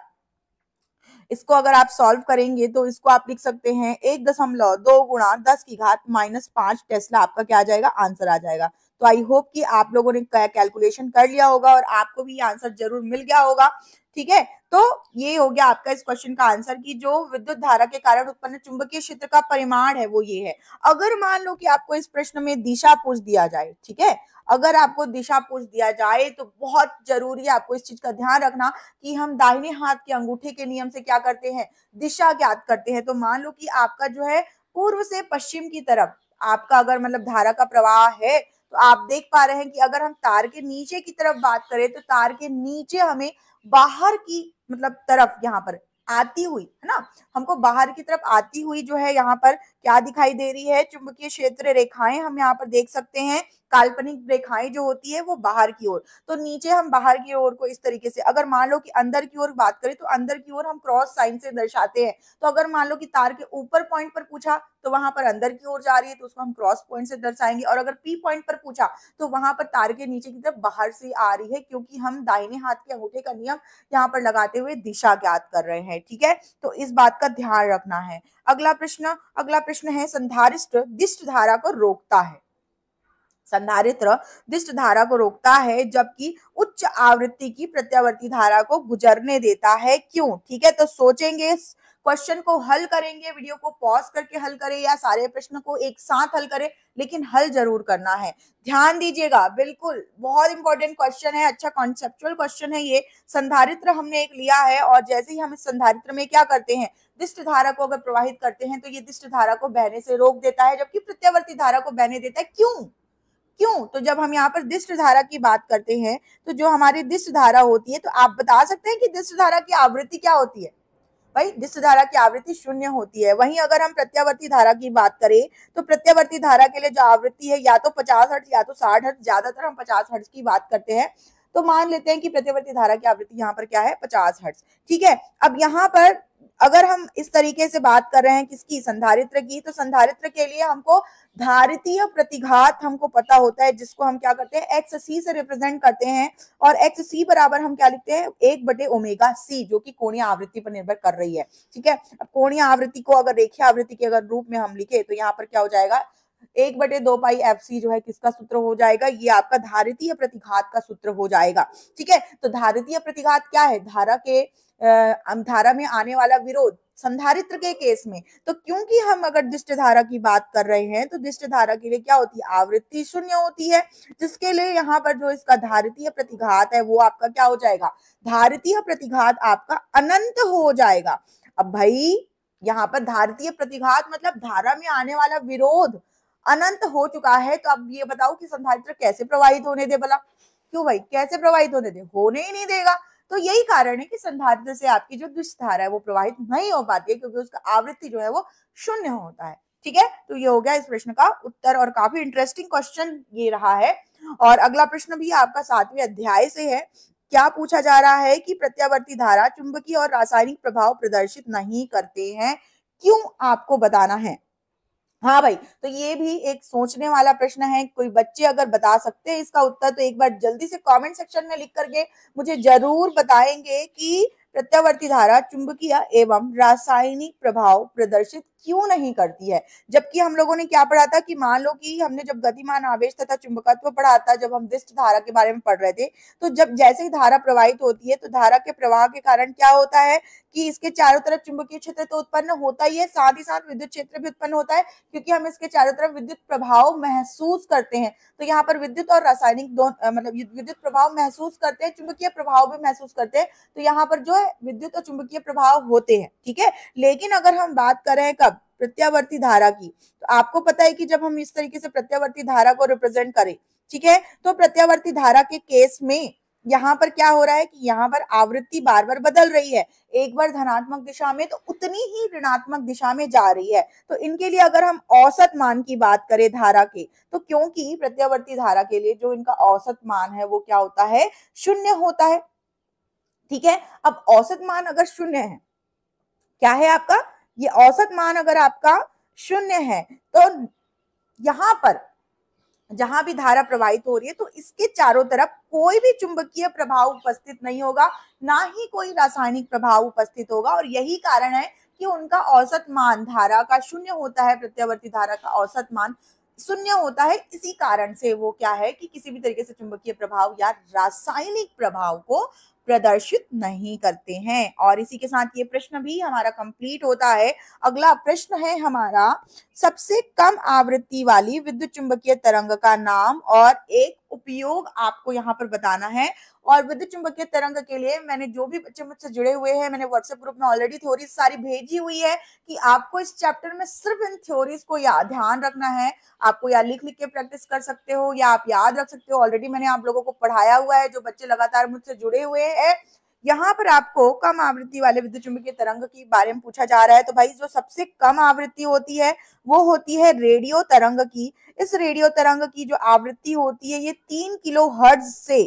इसको अगर आप सॉल्व करेंगे तो इसको आप लिख सकते हैं 1.2 गुणा 10⁻⁵ टेस्ला, आपका क्या आ जाएगा, आंसर आ जाएगा। तो आई होप कि आप लोगों ने कैलकुलेशन कर लिया होगा और आपको भी आंसर जरूर मिल गया होगा, ठीक है। तो ये हो गया आपका इस क्वेश्चन का आंसर कि जो विद्युत धारा के कारण उत्पन्न चुंबकीय क्षेत्र का परिमाण है वो ये है। अगर मान लो कि आपको इस प्रश्न में दिशा पूछ दिया जाए, ठीक है, अगर आपको दिशा पूछ दिया जाए तो बहुत जरूरी है आपको इस चीज का ध्यान रखना कि हम दाहिने हाथ के अंगूठे के नियम से क्या करते हैं, दिशा ज्ञात करते हैं। तो मान लो कि आपका जो है पूर्व से पश्चिम की तरफ आपका अगर मतलब धारा का प्रवाह है, तो आप देख पा रहे हैं कि अगर हम तार के नीचे की तरफ बात करें तो तार के नीचे हमें बाहर की मतलब तरफ यहाँ पर आती हुई, है ना, हमको बाहर की तरफ आती हुई जो है यहाँ पर क्या दिखाई दे रही है, चुंबकीय क्षेत्र रेखाएं हम यहाँ पर देख सकते हैं। काल्पनिक रेखाएं जो होती है वो बाहर की ओर, तो नीचे हम बाहर की ओर को इस तरीके से, अगर मान लो कि अंदर की ओर बात करें तो अंदर की ओर हम क्रॉस साइन से दर्शाते हैं। तो अगर मान लो कि तार के ऊपर पॉइंट पर पूछा तो वहां पर अंदर की ओर जा रही है तो उसको हम क्रॉस पॉइंट से दर्शाएंगे, और अगर पी पॉइंट पर पूछा तो वहां पर तार के नीचे की तरफ बाहर से आ रही है, क्योंकि हम दाहिने हाथ के अंगूठे का नियम यहाँ पर लगाते हुए दिशा ज्ञात कर रहे हैं, ठीक है। तो इस बात का ध्यान रखना है। अगला प्रश्न है, संधारित्र दिष्ट धारा को रोकता है, संधारित्र दिष्ट धारा को रोकता है जबकि उच्च आवृत्ति की प्रत्यावर्ती धारा को गुजरने देता है, क्यों, ठीक है। तो सोचेंगे, इस क्वेश्चन को हल करेंगे, वीडियो को पॉज करके हल करें या सारे प्रश्न को एक साथ हल करें, लेकिन हल जरूर करना है, ध्यान दीजिएगा, बिल्कुल बहुत इंपॉर्टेंट क्वेश्चन है, अच्छा कॉन्सेप्चुअल क्वेश्चन है ये। संधारित्र हमने एक लिया है और जैसे ही हम इस संधारित्र में क्या करते हैं, दिष्ट धारा को अगर प्रवाहित करते हैं तो ये दिष्ट धारा को बहने से रोक देता है, जबकि प्रत्यावर्ती धारा को बहने देता है, क्यों? तो जब हम यहाँ पर दिष्ट धारा की बात करते हैं तो जो हमारी दिष्ट धारा होती है, तो आप बता सकते हैं कि दिष्ट धारा की आवृत्ति क्या होती है, भाई दिष्ट धारा की आवृत्ति 0 होती है। वहीं अगर हम प्रत्यावर्ती धारा की बात करें तो प्रत्यावर्ती धारा के लिए जो आवृत्ति है या तो 50 हर्ट्ज या तो 60 हर्ट्ज, ज्यादातर हम 50 हर्ट्ज की बात करते हैं। तो मान लेते हैं कि प्रत्यावर्ती धारा की आवृत्ति यहाँ पर क्या है, 50 हर्ट्ज, ठीक है। अब यहाँ पर अगर हम इस तरीके से बात कर रहे हैं किसकी, संधारित्र की, तो संधारित्र के लिए हमको धारितीय प्रतिघात हमको पता होता है, जिसको हम क्या करते हैं, एक्स सी से रिप्रेजेंट करते हैं, और एक्स सी बराबर हम क्या लिखते हैं, 1/ω/c, जो कि कोणीय आवृत्ति पर निर्भर कर रही है, ठीक है। अब कोणीय आवृत्ति को अगर रेखीय आवृत्ति के अगर रूप में हम लिखे तो यहाँ पर क्या हो जाएगा, 1/2 पाई FC जो है किसका सूत्र हो जाएगा, ये आपका धारितीय प्रतिघात का सूत्र हो जाएगा, ठीक है। तो धारितीय प्रतिघात क्या है, धारा में आने वाला विरोध संधारित्र के केस में। तो क्योंकि हम अगर दिष्ट धारा की बात कर रहे हैं तो दिष्ट धारा के लिए क्या होती है, आवृत्ति 0 होती है, जिसके लिए यहाँ पर जो इसका धारितीय प्रतिघात है वो आपका क्या हो जाएगा, धारितीय प्रतिघात आपका अनंत हो जाएगा। अब भाई यहाँ पर धारितीय प्रतिघात मतलब धारा में आने वाला विरोध अनंत हो चुका है, तो अब ये बताओ कि संधारित्र कैसे प्रवाहित होने दे भला, क्यों भाई, कैसे प्रवाहित होने दे, होने ही नहीं देगा। तो यही कारण है कि संधारित्र से आपकी जो दिष्ट धारा है वो प्रवाहित नहीं हो पाती है, क्योंकि उसका आवृत्ति जो है वो 0 होता है, ठीक है। तो ये हो गया इस प्रश्न का उत्तर, और काफी इंटरेस्टिंग क्वेश्चन ये रहा है। और अगला प्रश्न भी आपका 7वें अध्याय से है। क्या पूछा जा रहा है कि प्रत्यावर्ती धारा चुंबकीय और रासायनिक प्रभाव प्रदर्शित नहीं करते हैं, क्यों, आपको बताना है। हाँ भाई, तो ये भी एक सोचने वाला प्रश्न है, कोई बच्चे अगर बता सकते हैं इसका उत्तर तो एक बार जल्दी से कमेंट सेक्शन में लिख करके मुझे जरूर बताएंगे कि प्रत्यावर्ती धारा चुंबकीय एवं रासायनिक प्रभाव प्रदर्शित क्यों नहीं करती है? जबकि हम लोगों ने क्या पढ़ा था कि मान लो कि हमने जब गतिमान आवेश तथा चुंबकत्व पढ़ा था, जब हम विशिष्ट धारा के बारे में पढ़ रहे थे, तो जब जैसे ही धारा प्रवाहित होती है तो धारा के प्रवाह के कारण क्या होता है कि इसके चारों तरफ चुंबकीय क्षेत्र तो उत्पन्न होता ही है, साथ ही साथ विद्युत क्षेत्र भी उत्पन्न होता है, क्योंकि हम इसके चारों तरफ विद्युत प्रभाव महसूस करते हैं। तो यहाँ पर विद्युत और रासायनिक दोनों मतलब विद्युत प्रभाव महसूस करते हैं, चुंबकीय प्रभाव भी महसूस करते हैं। तो यहाँ पर जो है विद्युत और चुंबकीय प्रभाव होते हैं, ठीक है। लेकिन अगर हम बात करें कब प्रत्यावर्ती धारा की, तो आपको पता है कि जब हम इस तरीके से प्रत्यावर्ती धारा को रिप्रेजेंट करें, ठीक है, तो प्रत्यावर्ती धारा के केस में यहाँ पर क्या हो रहा है कि यहाँ पर आवृत्ति बार बार बदल रही है, एक बार धनात्मक दिशा में तो उतनी ही ऋणात्मक दिशा में जा रही है। तो इनके लिए अगर हम औसत मान की बात करें धारा के, तो क्योंकि प्रत्यावर्ती धारा के लिए जो इनका औसत मान है वो क्या होता है, शून्य होता है, ठीक है। अब औसत मान अगर शून्य है, क्या है आपका, ये औसत मान अगर आपका शून्य है, तो यहां पर जहां भी धारा प्रवाहित हो रही है तो इसके चारों तरफ कोई भी चुंबकीय प्रभाव उपस्थित नहीं होगा, ना ही कोई रासायनिक प्रभाव उपस्थित होगा। और यही कारण है कि उनका औसत मान धारा का शून्य होता है, प्रत्यावर्ती धारा का औसत मान शून्य होता है। इसी कारण से वो क्या है कि किसी भी तरीके से चुंबकीय प्रभाव या रासायनिक प्रभाव को प्रदर्शित नहीं करते हैं। और इसी के साथ ये प्रश्न भी हमारा कंप्लीट होता है। अगला प्रश्न है हमारा, सबसे कम आवृत्ति वाली विद्युत चुंबकीय तरंग का नाम और एक उपयोग आपको यहाँ पर बताना है। और विद्युत चुंबकीय तरंग के लिए मैंने जो भी बच्चे मुझसे जुड़े हुए हैं, मैंने व्हाट्सएप ग्रुप में ऑलरेडी थ्योरीज सारी भेजी हुई है कि आपको इस चैप्टर में सिर्फ इन थ्योरीज को याद ध्यान रखना है। आपको या लिख लिख के प्रैक्टिस कर सकते हो या आप याद रख सकते हो, ऑलरेडी मैंने आप लोगों को पढ़ाया हुआ है। जो बच्चे लगातार मुझसे जुड़े हुए हैं, यहाँ पर आपको कम आवृत्ति वाले विद्युत चुंबकीय तरंग के बारे में पूछा जा रहा है। तो भाई जो सबसे कम आवृत्ति होती है वो होती है रेडियो तरंग की। इस रेडियो तरंग की जो आवृत्ति होती है ये 3 किलो हर्ट्ज से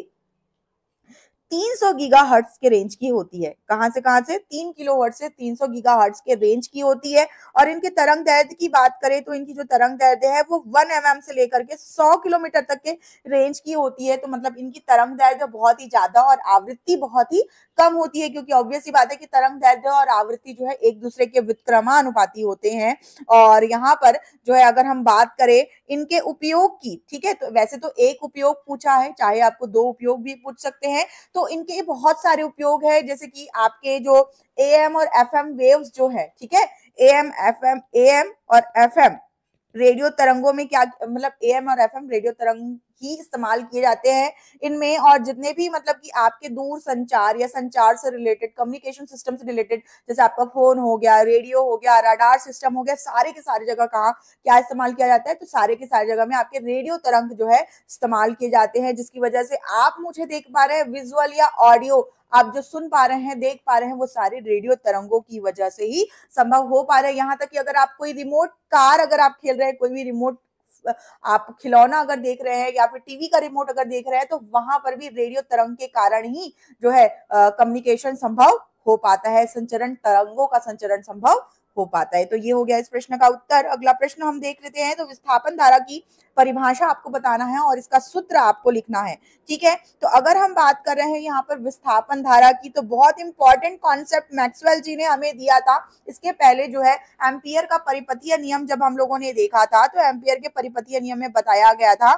300 गीगाहर्ट्ज के रेंज की होती है। कहां से 3 किलोहर्ट्ज से 300 गीगाहर्ट्ज के रेंज की होती है। और इनके तरंग दैर्ध्य की बात करें तो इनकी जो तरंग दैर्ध्य है वो 1 mm से लेकर के 100 किलोमीटर तक के रेंज की होती है। तो मतलब इनकी तरंग दैर्ध्य बहुत ही ज्यादा और आवृत्ति बहुत ही कम होती है, क्योंकि ऑब्वियस सी बात है कि तरंग दैर्ध्य और आवृत्ति जो है एक दूसरे के व्युत्क्रमानुपाती होते हैं। और यहाँ पर जो है अगर हम बात करें इनके उपयोग की, ठीक है, तो वैसे तो एक उपयोग पूछा है, चाहे आपको 2 उपयोग भी पूछ सकते हैं। तो इनके बहुत सारे उपयोग है, जैसे कि आपके जो AM और FM वेव्स जो है, ठीक है, AM और FM रेडियो तरंगों में क्या मतलब AM और FM रेडियो तरंग ही इस्तेमाल किए जाते हैं इनमें। और जितने भी मतलब कि आपके दूर संचार या संचार से रिलेटेड, कम्युनिकेशन सिस्टम से रिलेटेड, जैसे आपका फोन हो गया, रेडियो हो गया, रडार सिस्टम हो गया, सारे के सारी जगह कहाँ क्या इस्तेमाल किया जाता है, तो सारे के सारी जगह में आपके रेडियो तरंग जो है इस्तेमाल किए जाते हैं। जिसकी वजह से आप मुझे देख पा रहे हैं, विजुअल या ऑडियो आप जो सुन पा रहे हैं, देख पा रहे हैं, वो सारे रेडियो तरंगों की वजह से ही संभव हो पा रहा है। यहाँ तक कि अगर आप कोई रिमोट कार अगर आप खेल रहे हैं, कोई भी रिमोट आप खिलौना अगर देख रहे हैं या फिर टीवी का रिमोट अगर देख रहे हैं, तो वहां पर भी रेडियो तरंग के कारण ही जो है कम्युनिकेशन संभव हो पाता है, संचरण तरंगों का संचरण संभव हो पाता है। तो ये हो गया इस प्रश्न का उत्तर। अगला प्रश्न हम देख लेते हैं। तो विस्थापन धारा की परिभाषा आपको बताना है और इसका सूत्र आपको लिखना है, ठीक है। तो अगर हम बात कर रहे हैं यहाँ पर विस्थापन धारा की, तो बहुत इंपॉर्टेंट कॉन्सेप्ट मैक्सवेल जी ने हमें दिया था। इसके पहले जो है एम्पियर का परिपथीय नियम जब हम लोगों ने देखा था, तो एम्पियर के परिपथीय नियम में बताया गया था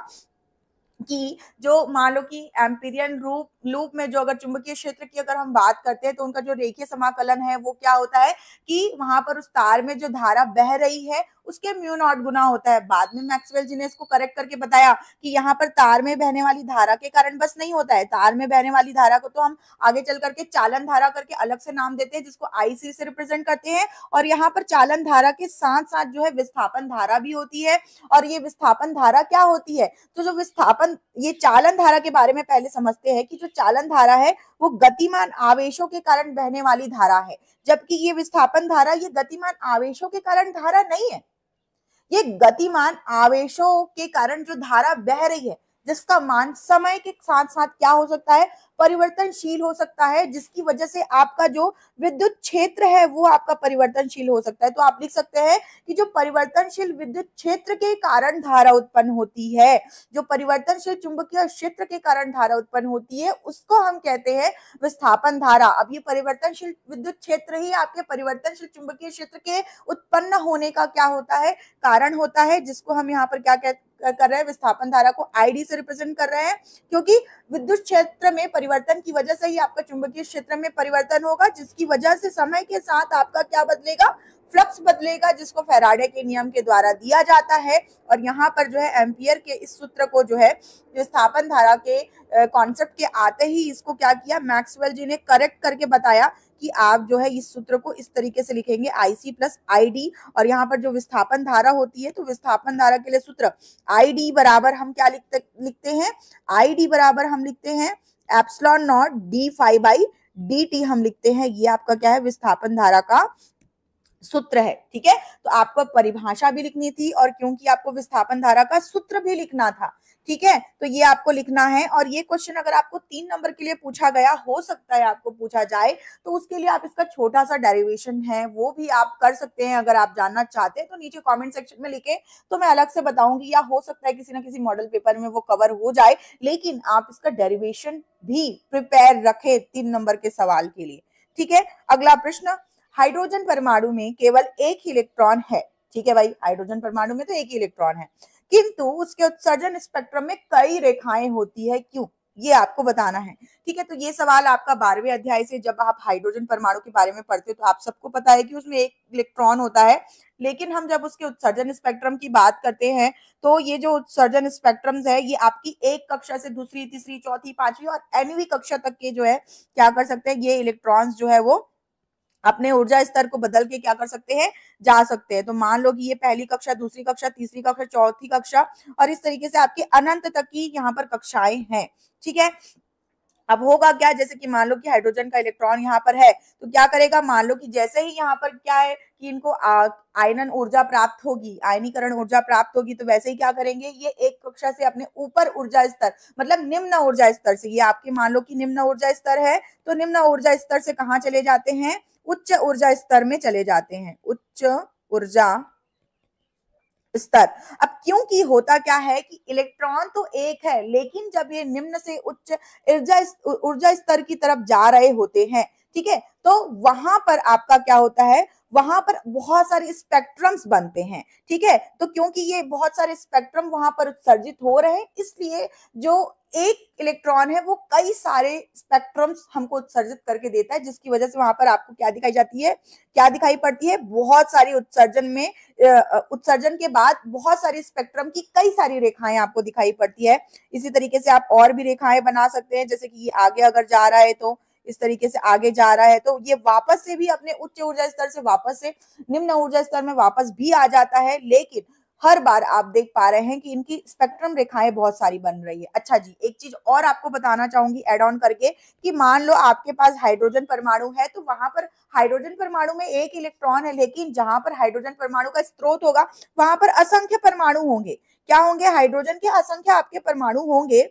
कि जो मान लो कि एम्पीरियन लूप में जो अगर चुंबकीय क्षेत्र की अगर हम बात करते हैं, तो उनका जो रेखीय समाकलन है वो क्या होता है कि वहां पर उस तार में जो धारा बह रही है उसके म्यू नॉट गुना होता है। बाद में मैक्सवेल जी ने इसको करेक्ट करके बताया कि यहाँ पर तार में बहने वाली धारा के कारण बस नहीं होता है, तार में बहने वाली धारा को तो हम आगे चल करके चालन धारा करके अलग से नाम देते हैं, जिसको IC से रिप्रेजेंट करते हैं। और यहाँ पर चालन धारा के साथ साथ जो है विस्थापन धारा भी होती है। और ये विस्थापन धारा क्या होती है, तो जो विस्थापन, ये चालन धारा के बारे में पहले समझते हैं कि जो चालन धारा है वो गतिमान आवेशों के कारण बहने वाली धारा है, जबकि ये विस्थापन धारा ये गतिमान आवेशों के कारण धारा नहीं है। ये गतिमान आवेशों के कारण जो धारा बह रही है, जिसका मान समय के साथ साथ क्या हो सकता है, परिवर्तनशील हो सकता है, जिसकी वजह से आपका जो विद्युत क्षेत्र है वो आपका परिवर्तनशील हो सकता है। तो आप लिख सकते हैं कि जो परिवर्तनशील विद्युत क्षेत्र के कारण धारा उत्पन्न होती है, जो परिवर्तनशील चुंबकीय क्षेत्र के कारण धारा उत्पन्न होती है, उसको हम कहते हैं विस्थापन धारा। अब ये परिवर्तनशील विद्युत क्षेत्र ही आपके परिवर्तनशील चुंबकीय क्षेत्र के उत्पन्न होने का क्या होता है, कारण होता है, जिसको हम यहाँ पर क्या कर रहे हैं, विस्थापन धारा को आईडी से रिप्रेजेंट कर रहे हैं, क्योंकि विद्युत क्षेत्र में परिवर्तन की वजह से ही आपका चुंबकीय क्षेत्र में परिवर्तन होगा, जिसकी वजह से समय के साथ आपका क्या बदलेगा, फ्लक्स बदलेगा, जिसको फैराडे के नियम के द्वारा दिया जाता है। और यहाँ पर जो है एम्पियर के इस सूत्र को जो है विस्थापन धारा के कॉन्सेप्ट के आते ही इसको क्या किया, मैक्सवेल जी ने करेक्ट करके बताया कि आप जो है इस सूत्र को इस तरीके से लिखेंगे IC प्लस ID। और यहाँ पर जो विस्थापन धारा होती है, तो विस्थापन धारा के लिए सूत्र ID बराबर हम क्या लिखते हैं, ID बराबर हम लिखते हैं epsilon naught d phi by dt हम लिखते हैं। ये आपका क्या है, विस्थापन धारा का सूत्र है। ठीक है, तो आपको परिभाषा भी लिखनी थी और क्योंकि आपको विस्थापन धारा का सूत्र भी लिखना था। ठीक है, तो ये आपको लिखना है। और ये क्वेश्चन अगर आपको 3 नंबर के लिए पूछा गया, हो सकता है आपको पूछा जाए, तो उसके लिए आप इसका छोटा सा डेरिवेशन है वो भी आप कर सकते हैं। अगर आप जानना चाहते हैं तो नीचे कमेंट सेक्शन में लिखे, तो मैं अलग से बताऊंगी, या हो सकता है किसी ना किसी मॉडल पेपर में वो कवर हो जाए, लेकिन आप इसका डेरिवेशन भी प्रिपेयर रखें 3 नंबर के सवाल के लिए। ठीक है, अगला प्रश्न, हाइड्रोजन परमाणु में केवल एक ही इलेक्ट्रॉन है। ठीक है भाई, हाइड्रोजन परमाणु में तो एक ही इलेक्ट्रॉन है, किंतु उसके उत्सर्जन स्पेक्ट्रम में कई रेखाएं होती है, क्यों, ये आपको बताना है। ठीक है, तो ये सवाल आपका 12वें अध्याय से जब आप हाइड्रोजन परमाणु के बारे में पढ़ते हो तो आप सबको पता है कि उसमें एक इलेक्ट्रॉन होता है, लेकिन हम जब उसके उत्सर्जन स्पेक्ट्रम की बात करते हैं तो ये जो उत्सर्जन स्पेक्ट्रम्स है ये आपकी एक कक्षा से दूसरी, तीसरी, चौथी, पांचवी और nवीं कक्षा तक के जो है क्या कर सकते हैं, ये इलेक्ट्रॉन्स जो है वो अपने ऊर्जा स्तर को बदल के क्या कर सकते हैं, जा सकते हैं। तो मान लो कि ये पहली कक्षा, दूसरी कक्षा, तीसरी कक्षा, चौथी कक्षा और इस तरीके से आपकी अनंत तक की यहाँ पर कक्षाएं हैं। ठीक है, अब होगा क्या, जैसे कि मान लो कि हाइड्रोजन का इलेक्ट्रॉन यहाँ पर है, तो क्या करेगा, मान लो कि जैसे ही यहाँ पर क्या है कि इनको आयनन ऊर्जा प्राप्त होगी, आयनीकरण ऊर्जा प्राप्त होगी, तो वैसे ही क्या करेंगे, ये एक कक्षा से अपने ऊपर ऊर्जा स्तर, मतलब निम्न ऊर्जा स्तर से, ये आपके मान लो कि निम्न ऊर्जा स्तर है, तो निम्न ऊर्जा स्तर से कहाँ चले जाते हैं, उच्च ऊर्जा स्तर में चले जाते हैं, उच्च ऊर्जा स्तर। अब क्योंकि होता क्या है कि इलेक्ट्रॉन तो एक है, लेकिन जब ये निम्न से उच्च ऊर्जा स्तर की तरफ जा रहे होते हैं, ठीक है, तो वहां पर आपका क्या होता है, वहां पर बहुत सारे स्पेक्ट्रम्स बनते हैं। ठीक है, तो क्योंकि ये बहुत सारे स्पेक्ट्रम वहां पर उत्सर्जित हो रहे हैं, इसलिए जो एक इलेक्ट्रॉन है वो कई सारे स्पेक्ट्रम्स हमको उत्सर्जित करके देता है, जिसकी वजह से वहां पर आपको क्या दिखाई जाती है, क्या दिखाई पड़ती है, बहुत सारी उत्सर्जन में उत्सर्जन के बाद बहुत सारी स्पेक्ट्रम की कई सारी रेखाएं आपको दिखाई पड़ती है। इसी तरीके से आप और भी रेखाएं बना सकते हैं, जैसे कि ये आगे अगर जा रहा है तो इस तरीके से आगे जा रहा है, तो ये वापस से भी अपने उच्च ऊर्जा स्तर से वापस से निम्न ऊर्जा स्तर में वापस भी आ जाता है, लेकिन हर बार आप देख पा रहे हैं कि इनकी स्पेक्ट्रम रेखाएं बहुत सारी बन रही है। अच्छा जी, एक चीज और आपको बताना चाहूंगी एड ऑन करके, कि मान लो आपके पास हाइड्रोजन परमाणु है, तो वहां पर हाइड्रोजन परमाणु में एक इलेक्ट्रॉन है, लेकिन जहां पर हाइड्रोजन परमाणु का स्रोत होगा वहां पर असंख्य परमाणु होंगे। क्या होंगे, हाइड्रोजन के असंख्य आपके परमाणु होंगे।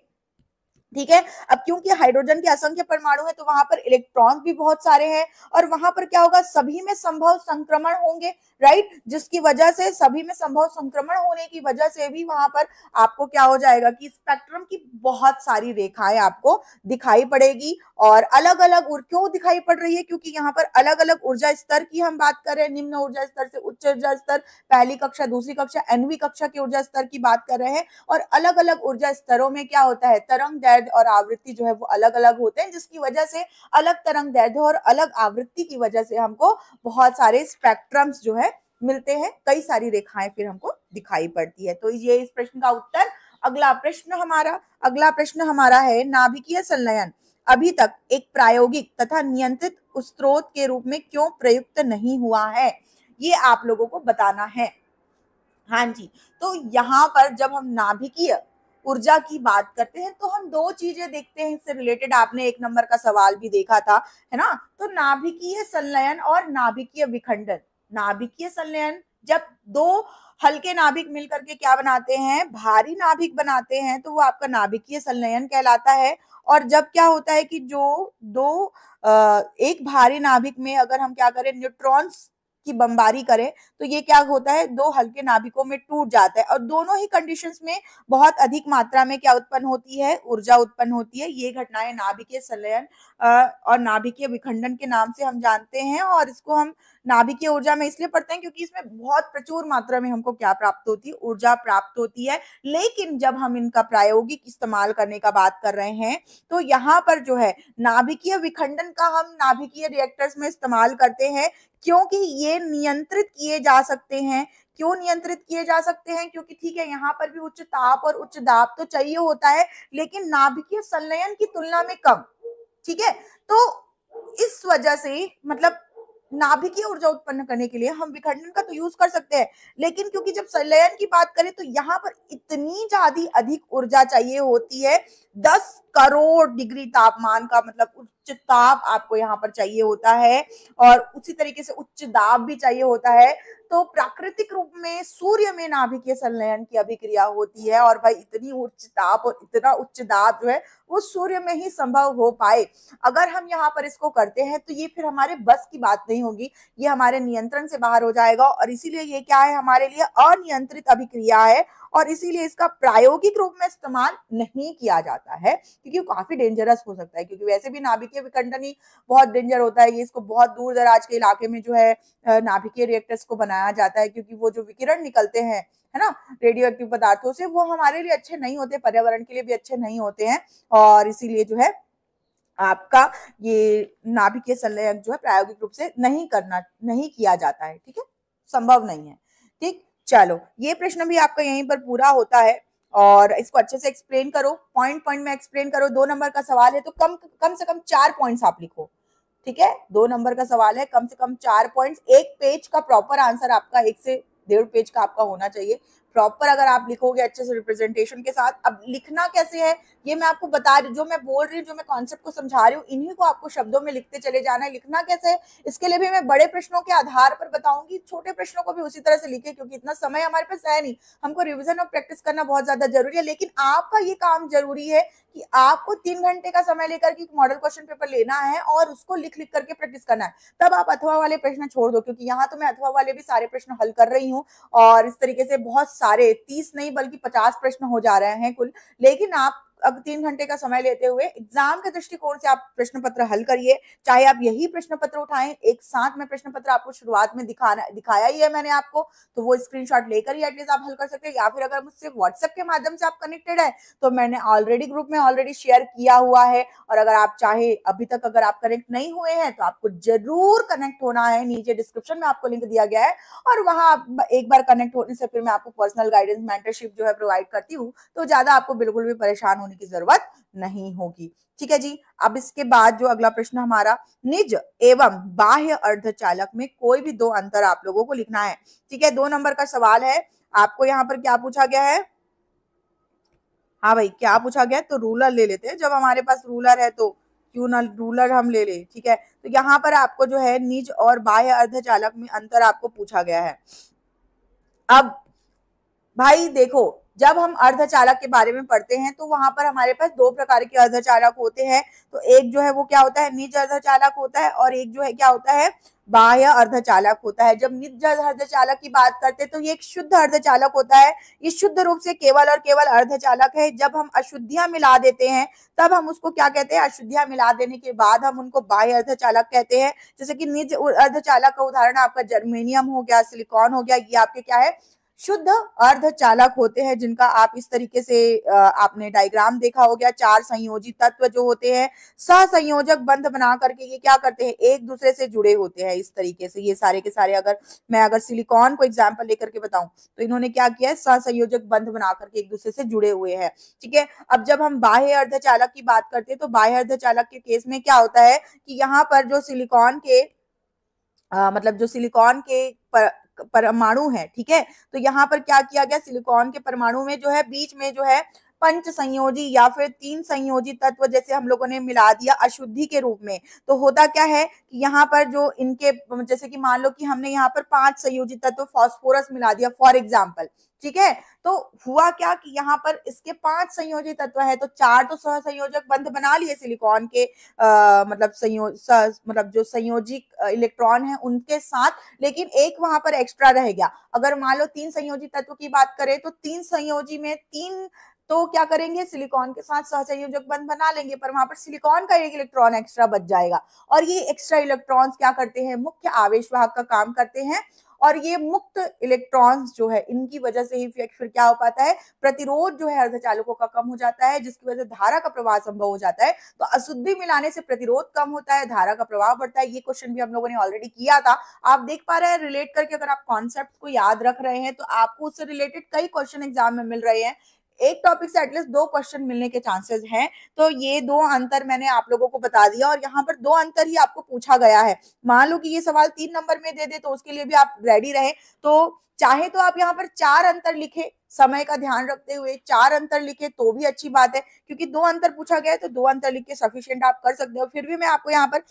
ठीक है, अब क्योंकि हाइड्रोजन के असंख्य परमाणु है तो वहां पर इलेक्ट्रॉन भी बहुत सारे हैं, और वहां पर क्या होगा, सभी में संभव संक्रमण होंगे, राइट, जिसकी वजह से सभी में संभव संक्रमण होने की वजह से भी वहां पर आपको क्या हो जाएगा कि स्पेक्ट्रम की बहुत सारी रेखाएं आपको दिखाई पड़ेगी। और अलग अलग क्यों दिखाई पड़ रही है, क्योंकि यहाँ पर अलग अलग ऊर्जा स्तर की हम बात कर रहे हैं, निम्न ऊर्जा स्तर से उच्च ऊर्जा स्तर, पहली कक्षा, दूसरी कक्षा, nवीं कक्षा के ऊर्जा स्तर की बात कर रहे हैं। और अलग अलग ऊर्जा स्तरों में क्या होता है, तरंग दैर्ध्य और आवृत्ति जो है वो अलग अलग होते हैं, जिसकी वजह से अलग तरंग दैर्ध्य और अलग आवृत्ति की वजह से हमको बहुत सारे स्पेक्ट्रम्स जो है मिलते हैं, कई सारी रेखाएं फिर हमको दिखाई पड़ती है। तो ये इस प्रश्न का उत्तर। अगला प्रश्न हमारा है, नाभिकीय संलयन अभी तक एक प्रायोगिक तथा नियंत्रित स्रोत के रूप में क्यों प्रयुक्त नहीं हुआ है, ये आप लोगों को बताना है। हाँ जी, तो यहाँ पर जब हम नाभिकीय ऊर्जा की बात करते हैं तो हम दो चीजें देखते हैं इससे रिलेटेड, आपने 1 नंबर का सवाल भी देखा था, है ना, तो नाभिकीय संलयन और नाभिकीय विखंडन। नाभिकीय संलयन जब दो हल्के नाभिक मिलकर के क्या बनाते हैं, भारी नाभिक बनाते हैं, तो वो आपका नाभिकीय संलयन कहलाता है। और जब क्या होता है कि जो दो एक भारी नाभिक में अगर हम क्या करें, न्यूट्रॉन्स की बमबारी करें, तो ये क्या होता है, दो हल्के नाभिकों में टूट जाता है। और दोनों ही कंडीशंस में बहुत अधिक मात्रा में क्या उत्पन्न होती है, ऊर्जा उत्पन्न होती है। ये घटनाएं नाभिकीय संलयन और नाभिकीय विखंडन के नाम से हम जानते हैं। और इसको हम नाभिकीय ऊर्जा में इसलिए पढ़ते हैं क्योंकि इसमें बहुत प्रचुर मात्रा में हमको क्या प्राप्त होती है, ऊर्जा प्राप्त होती है। लेकिन जब हम इनका प्रायोगिक इस्तेमाल करने का बात कर रहे हैं, तो यहाँ पर जो है नाभिकीय विखंडन का हम नाभिकीय रिएक्टर्स में इस्तेमाल करते हैं, क्योंकि ये नियंत्रित किए जा सकते हैं। क्यों नियंत्रित किए जा सकते हैं, क्योंकि ठीक है यहाँ पर भी उच्च ताप और उच्च दाब तो चाहिए होता है, लेकिन नाभिकीय संलयन की तुलना में कम। ठीक है, तो इस वजह से मतलब नाभिकीय ऊर्जा उत्पन्न करने के लिए हम विखंडन का तो यूज कर सकते हैं, लेकिन क्योंकि जब संलयन की बात करें तो यहाँ पर इतनी ज्यादा अधिक ऊर्जा चाहिए होती है, 10 करोड़ डिग्री तापमान का मतलब उच्च ताप आपको यहाँ पर चाहिए होता है, और उसी तरीके से उच्च दाब भी चाहिए होता है। तो प्राकृतिक रूप में सूर्य में नाभिकीय संलयन की अभिक्रिया होती है, और भाई इतनी उच्च ताप और इतना उच्च दाब जो है वो सूर्य में ही संभव हो पाए। अगर हम यहाँ पर इसको करते हैं तो ये फिर हमारे बस की बात नहीं होगी, ये हमारे नियंत्रण से बाहर हो जाएगा, और इसीलिए ये क्या है, हमारे लिए अनियंत्रित अभिक्रिया है, और इसीलिए इसका प्रायोगिक रूप में इस्तेमाल नहीं किया जाता है, क्योंकि वो काफी डेंजरस हो सकता है। क्योंकि वैसे भी नाभिकीय विखंडन ही बहुत डेंजर होता है, ये इसको बहुत दूर दराज के इलाके में जो है नाभिकीय रिएक्टर्स को बनाया जाता है, क्योंकि वो जो विकिरण निकलते हैं, है ना, रेडियो एक्टिव पदार्थों से, वो हमारे लिए अच्छे नहीं होते, पर्यावरण के लिए भी अच्छे नहीं होते हैं, और इसीलिए जो है आपका ये नाभिकीय संलयन जो है प्रायोगिक रूप से नहीं किया जाता है। ठीक है, संभव नहीं है। ठीक, चलो ये प्रश्न भी आपका यहीं पर पूरा होता है, और इसको अच्छे से एक्सप्लेन करो, पॉइंट पॉइंट में एक्सप्लेन करो। 2 नंबर का सवाल है तो कम से कम 4 पॉइंट्स आप लिखो। ठीक है, 2 नंबर का सवाल है, कम से कम 4 पॉइंट्स, एक पेज का प्रॉपर आंसर आपका 1 से 1.5 पेज का आपका होना चाहिए प्रॉपर। अगर आप लिखोगे अच्छे से रिप्रेजेंटेशन के साथ। अब लिखना कैसे है ये मैं आपको बता रही हूँ, जो मैं बोल रही हूँ, जो मैं कॉन्सेप्ट को समझा रही हूँ, इन्हीं को आपको शब्दों में लिखते चले जाना है। लिखना कैसे है इसके लिए भी मैं बड़े प्रश्नों के आधार पर बताऊंगी, छोटे प्रश्नों को भी उसी तरह से लिखे, क्योंकि इतना समय हमारे पास है नहीं, हमको रिविजन और प्रैक्टिस करना बहुत ज्यादा जरूरी है। लेकिन आपका ये काम जरूरी है कि आपको 3 घंटे का समय लेकर के मॉडल क्वेश्चन पेपर लेना है और उसको लिख लिख करके प्रैक्टिस करना है। तब आप अथवा वाले प्रश्न छोड़ दो, क्योंकि यहाँ तो मैं अथवा वाले भी सारे प्रश्न हल कर रही हूँ, और इस तरीके से बहुत सारे 30 नहीं बल्कि 50 प्रश्न हो जा रहे हैं कुल। लेकिन आप अब 3 घंटे का समय लेते हुए एग्जाम के दृष्टिकोण से आप प्रश्न पत्र हल करिए, चाहे आप यही प्रश्न पत्र उठाएं। एक साथ में प्रश्न पत्र आपको शुरुआत में दिखाया ही है मैंने आपको, तो वो स्क्रीनशॉट लेकर ही एटलीस्ट आप हल कर सकते हैं। या फिर अगर मुझसे व्हाट्सएप के माध्यम से आप कनेक्टेड है तो मैंने ऑलरेडी ग्रुप में ऑलरेडी शेयर किया हुआ है, और अगर आप चाहे अभी तक अगर आप कनेक्ट नहीं हुए हैं तो आपको जरूर कनेक्ट होना है। नीचे डिस्क्रिप्शन में आपको लिंक दिया गया है, और वहां एक बार कनेक्ट होने से फिर मैं आपको पर्सनल गाइडेंस मेंटरशिप जो है प्रोवाइड करती हूँ, तो ज्यादा आपको बिल्कुल भी परेशान होने की जरूरत नहीं होगी। ठीक है जी, अब इसके बाद जो अगला प्रश्न हमारा, निज एवं बाह्य अर्धचालक में कोई भी 2 अंतर आप लोगों को लिखना है। ठीक है, 2 नंबर का सवाल है। आपको यहाँ पर क्या पूछा गया है, हाँ भाई क्या पूछा गया है, तो रूलर ले लेते हैं, जब हमारे पास रूलर है तो क्यों ना रूलर हम ले ले। ठीक है, तो यहाँ पर आपको जो है निज और बाह्य अर्धचालक में अंतर आपको पूछा गया है। अब भाई देखो, जब हम अर्धचालक के बारे में पढ़ते हैं तो वहां पर हमारे पास 2 प्रकार के अर्धचालक होते हैं। तो एक जो है वो क्या होता है, निज अर्धचालक होता है, और एक जो है क्या होता है, बाह्य अर्धचालक होता है। जब निज अर्धचालक की बात करते हैं तो ये एक शुद्ध अर्धचालक होता है, ये शुद्ध रूप से केवल और केवल अर्धचालक है। जब हम अशुद्धियां मिला देते हैं तब हम उसको क्या कहते हैं, अशुद्धियां मिला देने के बाद हम उनको बाह्य अर्धचालक कहते हैं। जैसे कि निज अर्धचालक का उदाहरण आपका जर्मेनियम हो गया, सिलिकॉन हो गया, ये आपके क्या है, शुद्ध अर्धचालक होते हैं, जिनका आप इस तरीके से आपने डायग्राम देखा हो गया। 4 संयोजी तत्व जो होते हैं सहसंयोजक बंध बना करके ये क्या करते हैं, एक दूसरे से जुड़े होते हैं। इस तरीके से ये सारे के सारे, अगर सिलिकॉन को एग्जाम्पल लेकर के बताऊं तो इन्होंने क्या किया है, सहसंयोजक बंध बना करके एक दूसरे से जुड़े हुए हैं। ठीक है, अब जब हम बाह्य अर्धचालक की बात करते हैं तो बाह्य अर्धचालक के केस में क्या होता है कि यहाँ पर जो सिलिकॉन के मतलब जो सिलिकॉन के परमाणु है, ठीक है, तो यहाँ पर क्या किया गया, सिलिकॉन के परमाणु में जो है बीच में जो है पंच संयोजी या फिर तीन संयोजी तत्व जैसे हम लोगों ने मिला दिया अशुद्धि के रूप में, तो होता क्या है कि यहाँ पर जो इनके जैसे कि मान लो कि हमने यहाँ पर 5 संयोजी तत्व फास्फोरस मिला दिया फॉर एग्जाम्पल, ठीक है, तो हुआ क्या कि यहाँ पर इसके 5 संयोजी तत्व है, तो 4 तो सहसंयोजक बंध बना लिए सिलिकॉन के मतलब जो संयोजिक इलेक्ट्रॉन है उनके साथ, लेकिन एक वहां पर एक्स्ट्रा रह गया। अगर मान लो 3 संयोजी तत्व की बात करें तो 3 संयोजी में 3 तो क्या करेंगे, सिलिकॉन के साथ सहसंयोजक बंध बना लेंगे, पर वहां पर सिलिकॉन का एक इलेक्ट्रॉन एक्स्ट्रा बच जाएगा। और ये एक्स्ट्रा इलेक्ट्रॉन्स क्या करते हैं, मुख्य आवेशवाहक का काम करते हैं, और ये मुक्त इलेक्ट्रॉन्स जो है इनकी वजह से ही फिर क्या हो पाता है, प्रतिरोध जो है अर्धचालकों का कम हो जाता है, जिसकी वजह से धारा का प्रवाह संभव हो जाता है। तो अशुद्धि मिलाने से प्रतिरोध कम होता है, धारा का प्रवाह बढ़ता है। ये क्वेश्चन भी हम लोगों ने ऑलरेडी किया था, आप देख पा रहे हैं रिलेट करके। अगर आप कॉन्सेप्ट को याद रख रहे हैं तो आपको उससे रिलेटेड कई क्वेश्चन एग्जाम में मिल रहे हैं, एक टॉपिक से एटलीस्ट 2 क्वेश्चन मिलने के चांसेस हैं। तो ये 2 अंतर मैंने आप लोगों को बता दिया, और यहाँ पर 2 अंतर ही आपको पूछा गया है। मान लो कि ये सवाल 3 नंबर में दे दे तो उसके लिए भी आप रेडी रहे, तो चाहे तो आप यहाँ पर 4 अंतर लिखे, समय का ध्यान रखते हुए 4 अंतर लिखे तो भी अच्छी बात है, क्योंकि 2 अंतर पूछा गया है तो 2 अंतर लिख के सफिशिएंट आप कर सकते हो। फिर भी मैं आपको यहाँ पर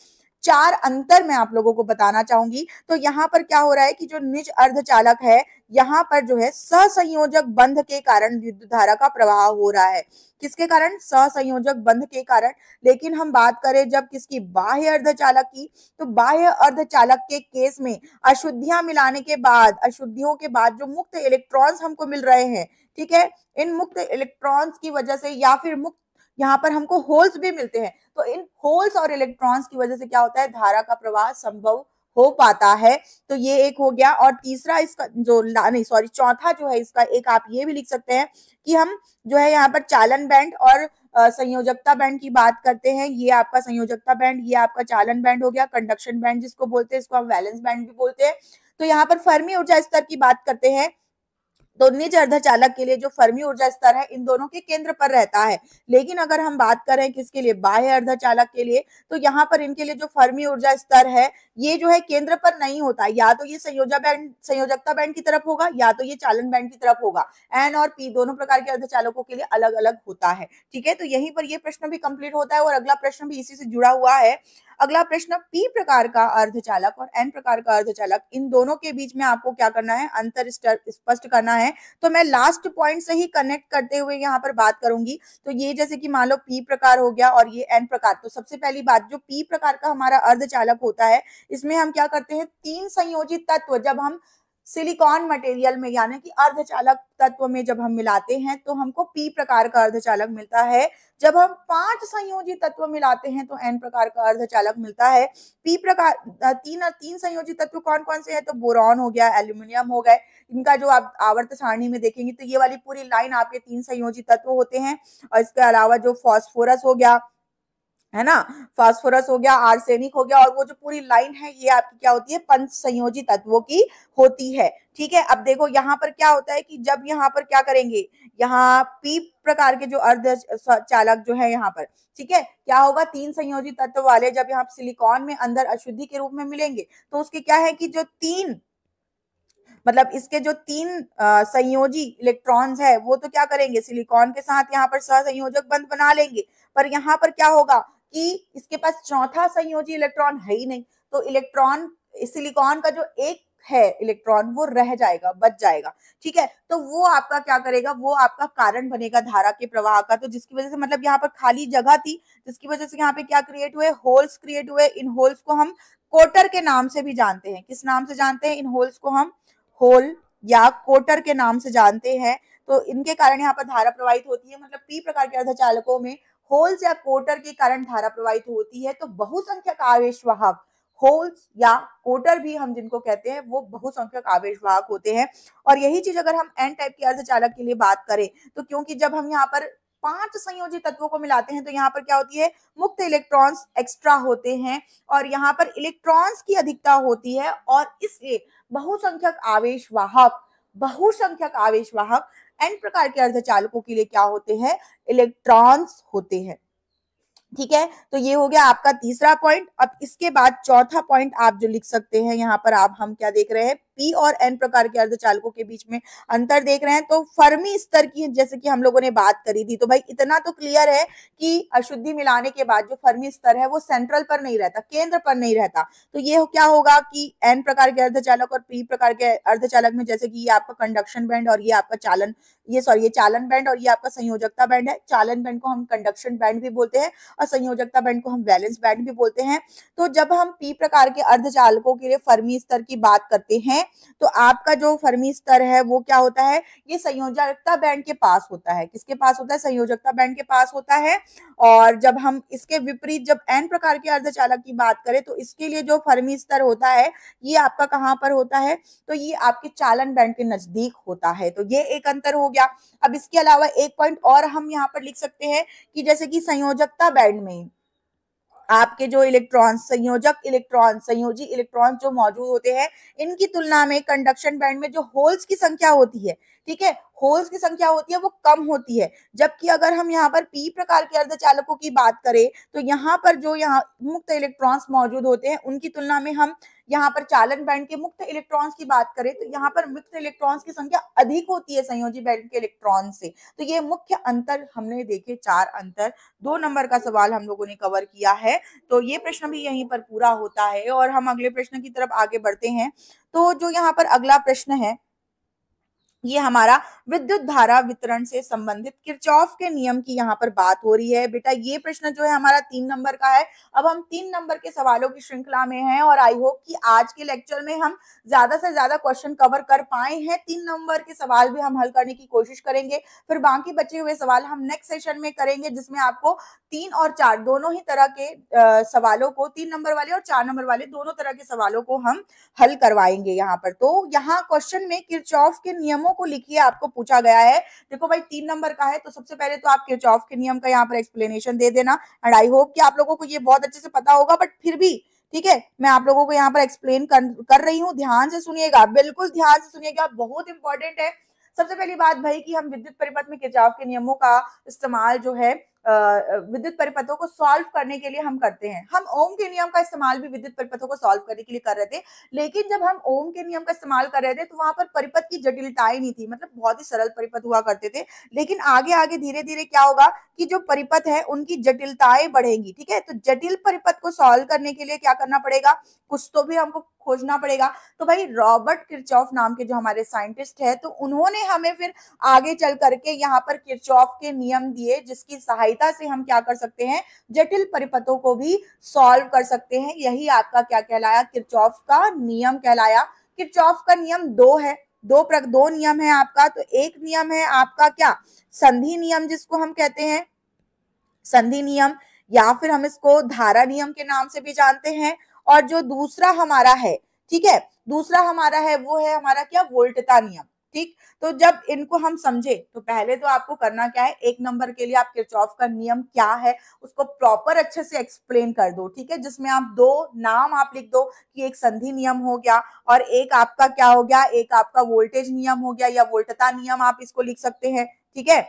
4 अंतर मैं आप लोगों को बताना चाहूंगी। तो यहाँ पर क्या हो रहा है कि जो निज अर्धचालक है, यहाँ पर जो है सहसंयोजक बंध के कारण विद्युत धारा का प्रवाह हो रहा है। किसके कारण, सहसंयोजक बंध के कारण। लेकिन हम बात करें जब किसकी, बाह्य अर्धचालक की, तो बाह्य अर्धचालक के केस में अशुद्धियां मिलाने के बाद, अशुद्धियों के बाद जो मुक्त इलेक्ट्रॉन्स हमको मिल रहे हैं, ठीक है, इन मुक्त इलेक्ट्रॉन्स की वजह से या फिर मुक्त यहाँ पर हमको होल्स भी मिलते हैं, तो इन होल्स और इलेक्ट्रॉन्स की वजह से क्या होता है, धारा का प्रवाह संभव हो पाता है। तो ये एक हो गया। और तीसरा इसका जो नहीं सॉरी चौथा जो है इसका एक आप ये भी लिख सकते हैं कि हम जो है यहाँ पर चालन बैंड और संयोजकता बैंड की बात करते हैं। ये आपका संयोजकता बैंड, ये आपका चालन बैंड हो गया, कंडक्शन बैंड जिसको बोलते हैं, इसको हम वैलेंस बैंड भी बोलते हैं। तो यहाँ पर फर्मी ऊर्जा स्तर की बात करते हैं, तो निज अर्धचालक के लिए जो फर्मी ऊर्जा स्तर है इन दोनों के केंद्र पर रहता है। लेकिन अगर हम बात करें किसके लिए, बाह्य अर्धचालक के लिए, तो यहाँ पर इनके लिए जो फर्मी ऊर्जा स्तर है ये जो है केंद्र पर नहीं होता, या तो ये संयोजकता बैंड की तरफ होगा या तो ये चालन बैंड की तरफ होगा। एन और पी दोनों प्रकार के अर्धचालकों के लिए अलग अलग होता है, ठीक है। तो यहीं पर ये प्रश्न भी कंप्लीट होता है, और अगला प्रश्न भी इसी से जुड़ा हुआ है। अगला प्रश्न, पी प्रकार का अर्धचालक और एन प्रकार का अर्धचालक, इन दोनों के बीच में आपको क्या करना है, अंतर स्पष्ट करना है। तो मैं लास्ट पॉइंट से ही कनेक्ट करते हुए यहाँ पर बात करूंगी। तो ये जैसे कि मान लो पी प्रकार हो गया और ये एन प्रकार, तो सबसे पहली बात, जो पी प्रकार का हमारा अर्धचालक होता है इसमें हम क्या करते हैं, 3 संयोजित तत्व जब हम सिलिकॉन मटेरियल में यानी कि अर्धचालक तत्व में जब हम मिलाते हैं तो हमको पी प्रकार का अर्धचालक मिलता है। जब हम 5 संयोजी तत्व मिलाते हैं तो एन प्रकार का अर्धचालक मिलता है। पी प्रकार तीन संयोजी तत्व कौन कौन से हैं, तो बोरॉन हो गया, एल्यूमिनियम हो गए। इनका जो आप आवर्त सारणी में देखेंगे तो ये वाली पूरी लाइन आपके 3 संयोजी तत्व होते हैं। और इसके अलावा जो फास्फोरस हो गया, है ना, फास्फोरस हो गया, आर्सेनिक हो गया, और वो जो पूरी लाइन है ये आपकी क्या होती है, पंच संयोजी तत्वों की होती है, ठीक है। अब देखो यहाँ पर क्या होता है कि जब यहाँ पर क्या करेंगे, यहाँ पी प्रकार के जो अर्धचालक जो है यहाँ पर, ठीक है, क्या होगा, 3 संयोजी तत्व वाले जब यहाँ सिलिकॉन में अंदर अशुद्धि के रूप में मिलेंगे तो उसके क्या है कि जो 3 मतलब इसके जो 3 संयोजी इलेक्ट्रॉन्स है वो तो क्या करेंगे, सिलिकॉन के साथ यहाँ पर सहसंयोजक बंध बना लेंगे। पर यहाँ पर क्या होगा कि इसके पास चौथा संयोजी इलेक्ट्रॉन है ही नहीं, तो इलेक्ट्रॉन सिलिकॉन का जो एक है इलेक्ट्रॉन वो रह जाएगा, बच जाएगा, ठीक है। तो वो आपका क्या करेगा, वो आपका कारण बनेगा धारा के प्रवाह का। तो जिसकी वजह से मतलब यहाँ पर खाली जगह थी, जिसकी वजह से यहाँ पे क्या क्रिएट हुए, होल्स क्रिएट हुए। इन होल्स को हम कोटर के नाम से भी जानते हैं। किस नाम से जानते हैं, इन होल्स को हम होल या कोटर के नाम से जानते हैं। तो इनके कारण यहाँ पर धारा प्रवाहित होती है, मतलब पी प्रकार के अर्धचालकों में होल्स या कोटर के कारण धारा प्रवाहित होती है। तो बहुसंख्यक आवेशवाहक, होल्स या कोटर भी हम जिनको कहते हैं वो बहुसंख्यक आवेशवाहक होते हैं। और यही चीज अगर हम एन टाइप के अर्धचालक के लिए बात करें तो क्योंकि जब हम यहाँ पर 5 संयोजी तत्वों को मिलाते हैं तो यहाँ पर क्या होती है, मुक्त इलेक्ट्रॉन्स एक्स्ट्रा होते हैं और यहाँ पर इलेक्ट्रॉन्स की अधिकता होती है, और इसलिए बहुसंख्यक आवेशवाहक एन प्रकार के अर्धचालकों के लिए क्या होते हैं, इलेक्ट्रॉन्स होते हैं, ठीक है। तो ये हो गया आपका तीसरा पॉइंट। अब इसके बाद चौथा पॉइंट आप जो लिख सकते हैं यहाँ पर, आप हम क्या देख रहे हैं, पी और एन प्रकार के अर्धचालकों के बीच में अंतर देख रहे हैं, तो फर्मी स्तर की जैसे कि हम लोगों ने बात करी थी, तो भाई इतना तो क्लियर है कि अशुद्धि मिलाने के बाद जो फर्मी स्तर है वो सेंट्रल पर नहीं रहता, केंद्र पर नहीं रहता। तो ये क्या होगा कि एन प्रकार के अर्धचालक और पी प्रकार के अर्धचालक में जैसे कि ये आपका कंडक्शन बैंड और ये आपका चालन बैंड और ये आपका संयोजकता बैंड है। चालन बैंड को हम कंडक्शन बैंड भी बोलते हैं और संयोजकता बैंड को हम वैलेंस बैंड भी बोलते हैं। तो जब हम पी प्रकार के अर्धचालकों के लिए फर्मी स्तर की बात करते हैं तो आपका जो फर्मी स्तर है वो क्या होता है, ये संयोजकता बैंड के पास होता है। किसके पास होता है? संयोजकता बैंड के पास होता है। और जब हम इसके विपरीत जब एन प्रकार के अर्धचालक की बात करें तो इसके लिए जो फर्मी स्तर होता है ये आपका कहां पर होता है, तो ये आपके चालन बैंड के नजदीक होता है। तो ये एक अंतर हो गया। अब इसके अलावा एक पॉइंट और हम यहाँ पर लिख सकते हैं कि जैसे कि संयोजकता बैंड में आपके जो संयोजी इलेक्ट्रॉन जो मौजूद होते हैं, इनकी तुलना में कंडक्शन बैंड में जो होल्स की संख्या होती है, ठीक है, होल्स की संख्या होती है वो कम होती है। जबकि अगर हम यहाँ पर पी प्रकार के अर्धचालकों की बात करें तो यहाँ पर जो यहाँ मुक्त इलेक्ट्रॉन्स मौजूद होते हैं उनकी तुलना में हम यहाँ पर चालन बैंड के मुक्त इलेक्ट्रॉन्स की बात करें तो यहाँ पर मुक्त इलेक्ट्रॉन्स की संख्या अधिक होती है संयोजी बैंड के इलेक्ट्रॉन से। तो ये मुख्य अंतर हमने देखे, 4 अंतर। 2 नंबर का सवाल हम लोगों ने कवर किया है। तो ये प्रश्न भी यहीं पर पूरा होता है और हम अगले प्रश्न की तरफ आगे बढ़ते हैं। तो जो यहाँ पर अगला प्रश्न है ये हमारा विद्युत धारा वितरण से संबंधित किरचॉफ के नियम की यहाँ पर बात हो रही है। बेटा ये प्रश्न जो है हमारा 3 नंबर का है। अब हम 3 नंबर के सवालों की श्रृंखला में हैं और आई होप कि आज के लेक्चर में हम ज्यादा से ज्यादा क्वेश्चन कवर कर पाए हैं। 3 नंबर के सवाल भी हम हल करने की कोशिश करेंगे, फिर बाकी बचे हुए सवाल हम नेक्स्ट सेशन में करेंगे जिसमें आपको 3 और 4 दोनों ही तरह के सवालों को, 3 नंबर वाले और 4 नंबर वाले दोनों तरह के सवालों को हम हल करवाएंगे यहाँ पर। तो यहाँ क्वेश्चन में किरचॉफ के नियमों को लिखिए, आपको पूछा गया है। देखो भाई 3 नंबर का है तो सबसे पहले तो आप किरचॉफ के नियम का यहाँ पर एक्सप्लेनेशन दे देना एंड आई होप कि आप लोगों को ये बहुत अच्छे से पता होगा, बट फिर भी ठीक है मैं आप लोगों को यहाँ पर एक्सप्लेन कर रही हूँ। ध्यान से सुनिएगा, बिल्कुल ध्यान से सुनिएगा, बहुत इंपॉर्टेंट है। सबसे पहली बात भाई कि हम विद्युत परिपथ में किरचॉफ के नियमों का इस्तेमाल जो है विद्युत परिपथों को सॉल्व करने के लिए हम करते हैं। हम ओम के नियम का इस्तेमाल भी विद्युत परिपथों को सॉल्व करने के लिए कर रहे थे, लेकिन जब हम ओम के नियम का इस्तेमाल कर रहे थे तो वहां पर परिपथ की जटिलताएं नहीं थी, मतलब बहुत ही सरल परिपथ हुआ करते थे। लेकिन आगे आगे धीरे धीरे क्या होगा कि जो परिपथ है उनकी जटिलताएं बढ़ेंगी, ठीक है। तो जटिल परिपथ को सॉल्व करने के लिए क्या करना पड़ेगा, कुछ तो भी हमको खोजना पड़ेगा। तो भाई रॉबर्ट किरचॉफ नाम के जो हमारे साइंटिस्ट है तो उन्होंने हमें फिर आगे चल करके यहाँ पर किरचॉफ के नियम दिए जिसकी सहायता से हम क्या कर सकते हैं, जटिल परिपथों को भी सॉल्व कर सकते हैं। यही आपका क्या कहलाया, किरचॉफ का नियम कहलाया। किरचॉफ का नियम 2 है, दो नियम है आपका। तो एक नियम है आपका क्या, संधि नियम जिसको हम कहते हैं, संधि नियम, या फिर हम इसको धारा नियम के नाम से भी जानते हैं। और जो दूसरा हमारा है, ठीक है, दूसरा हमारा है वो है हमारा क्या, वोल्टता नियम, ठीक। तो जब इनको हम समझे तो पहले तो आपको करना क्या है, 1 नंबर के लिए आप किरचॉफ का नियम क्या है उसको प्रॉपर अच्छे से एक्सप्लेन कर दो, ठीक है, जिसमें आप 2 नाम आप लिख दो कि एक संधि नियम हो गया और एक आपका क्या हो गया, एक आपका वोल्टेज नियम हो गया या वोल्टता नियम आप इसको लिख सकते हैं, ठीक है।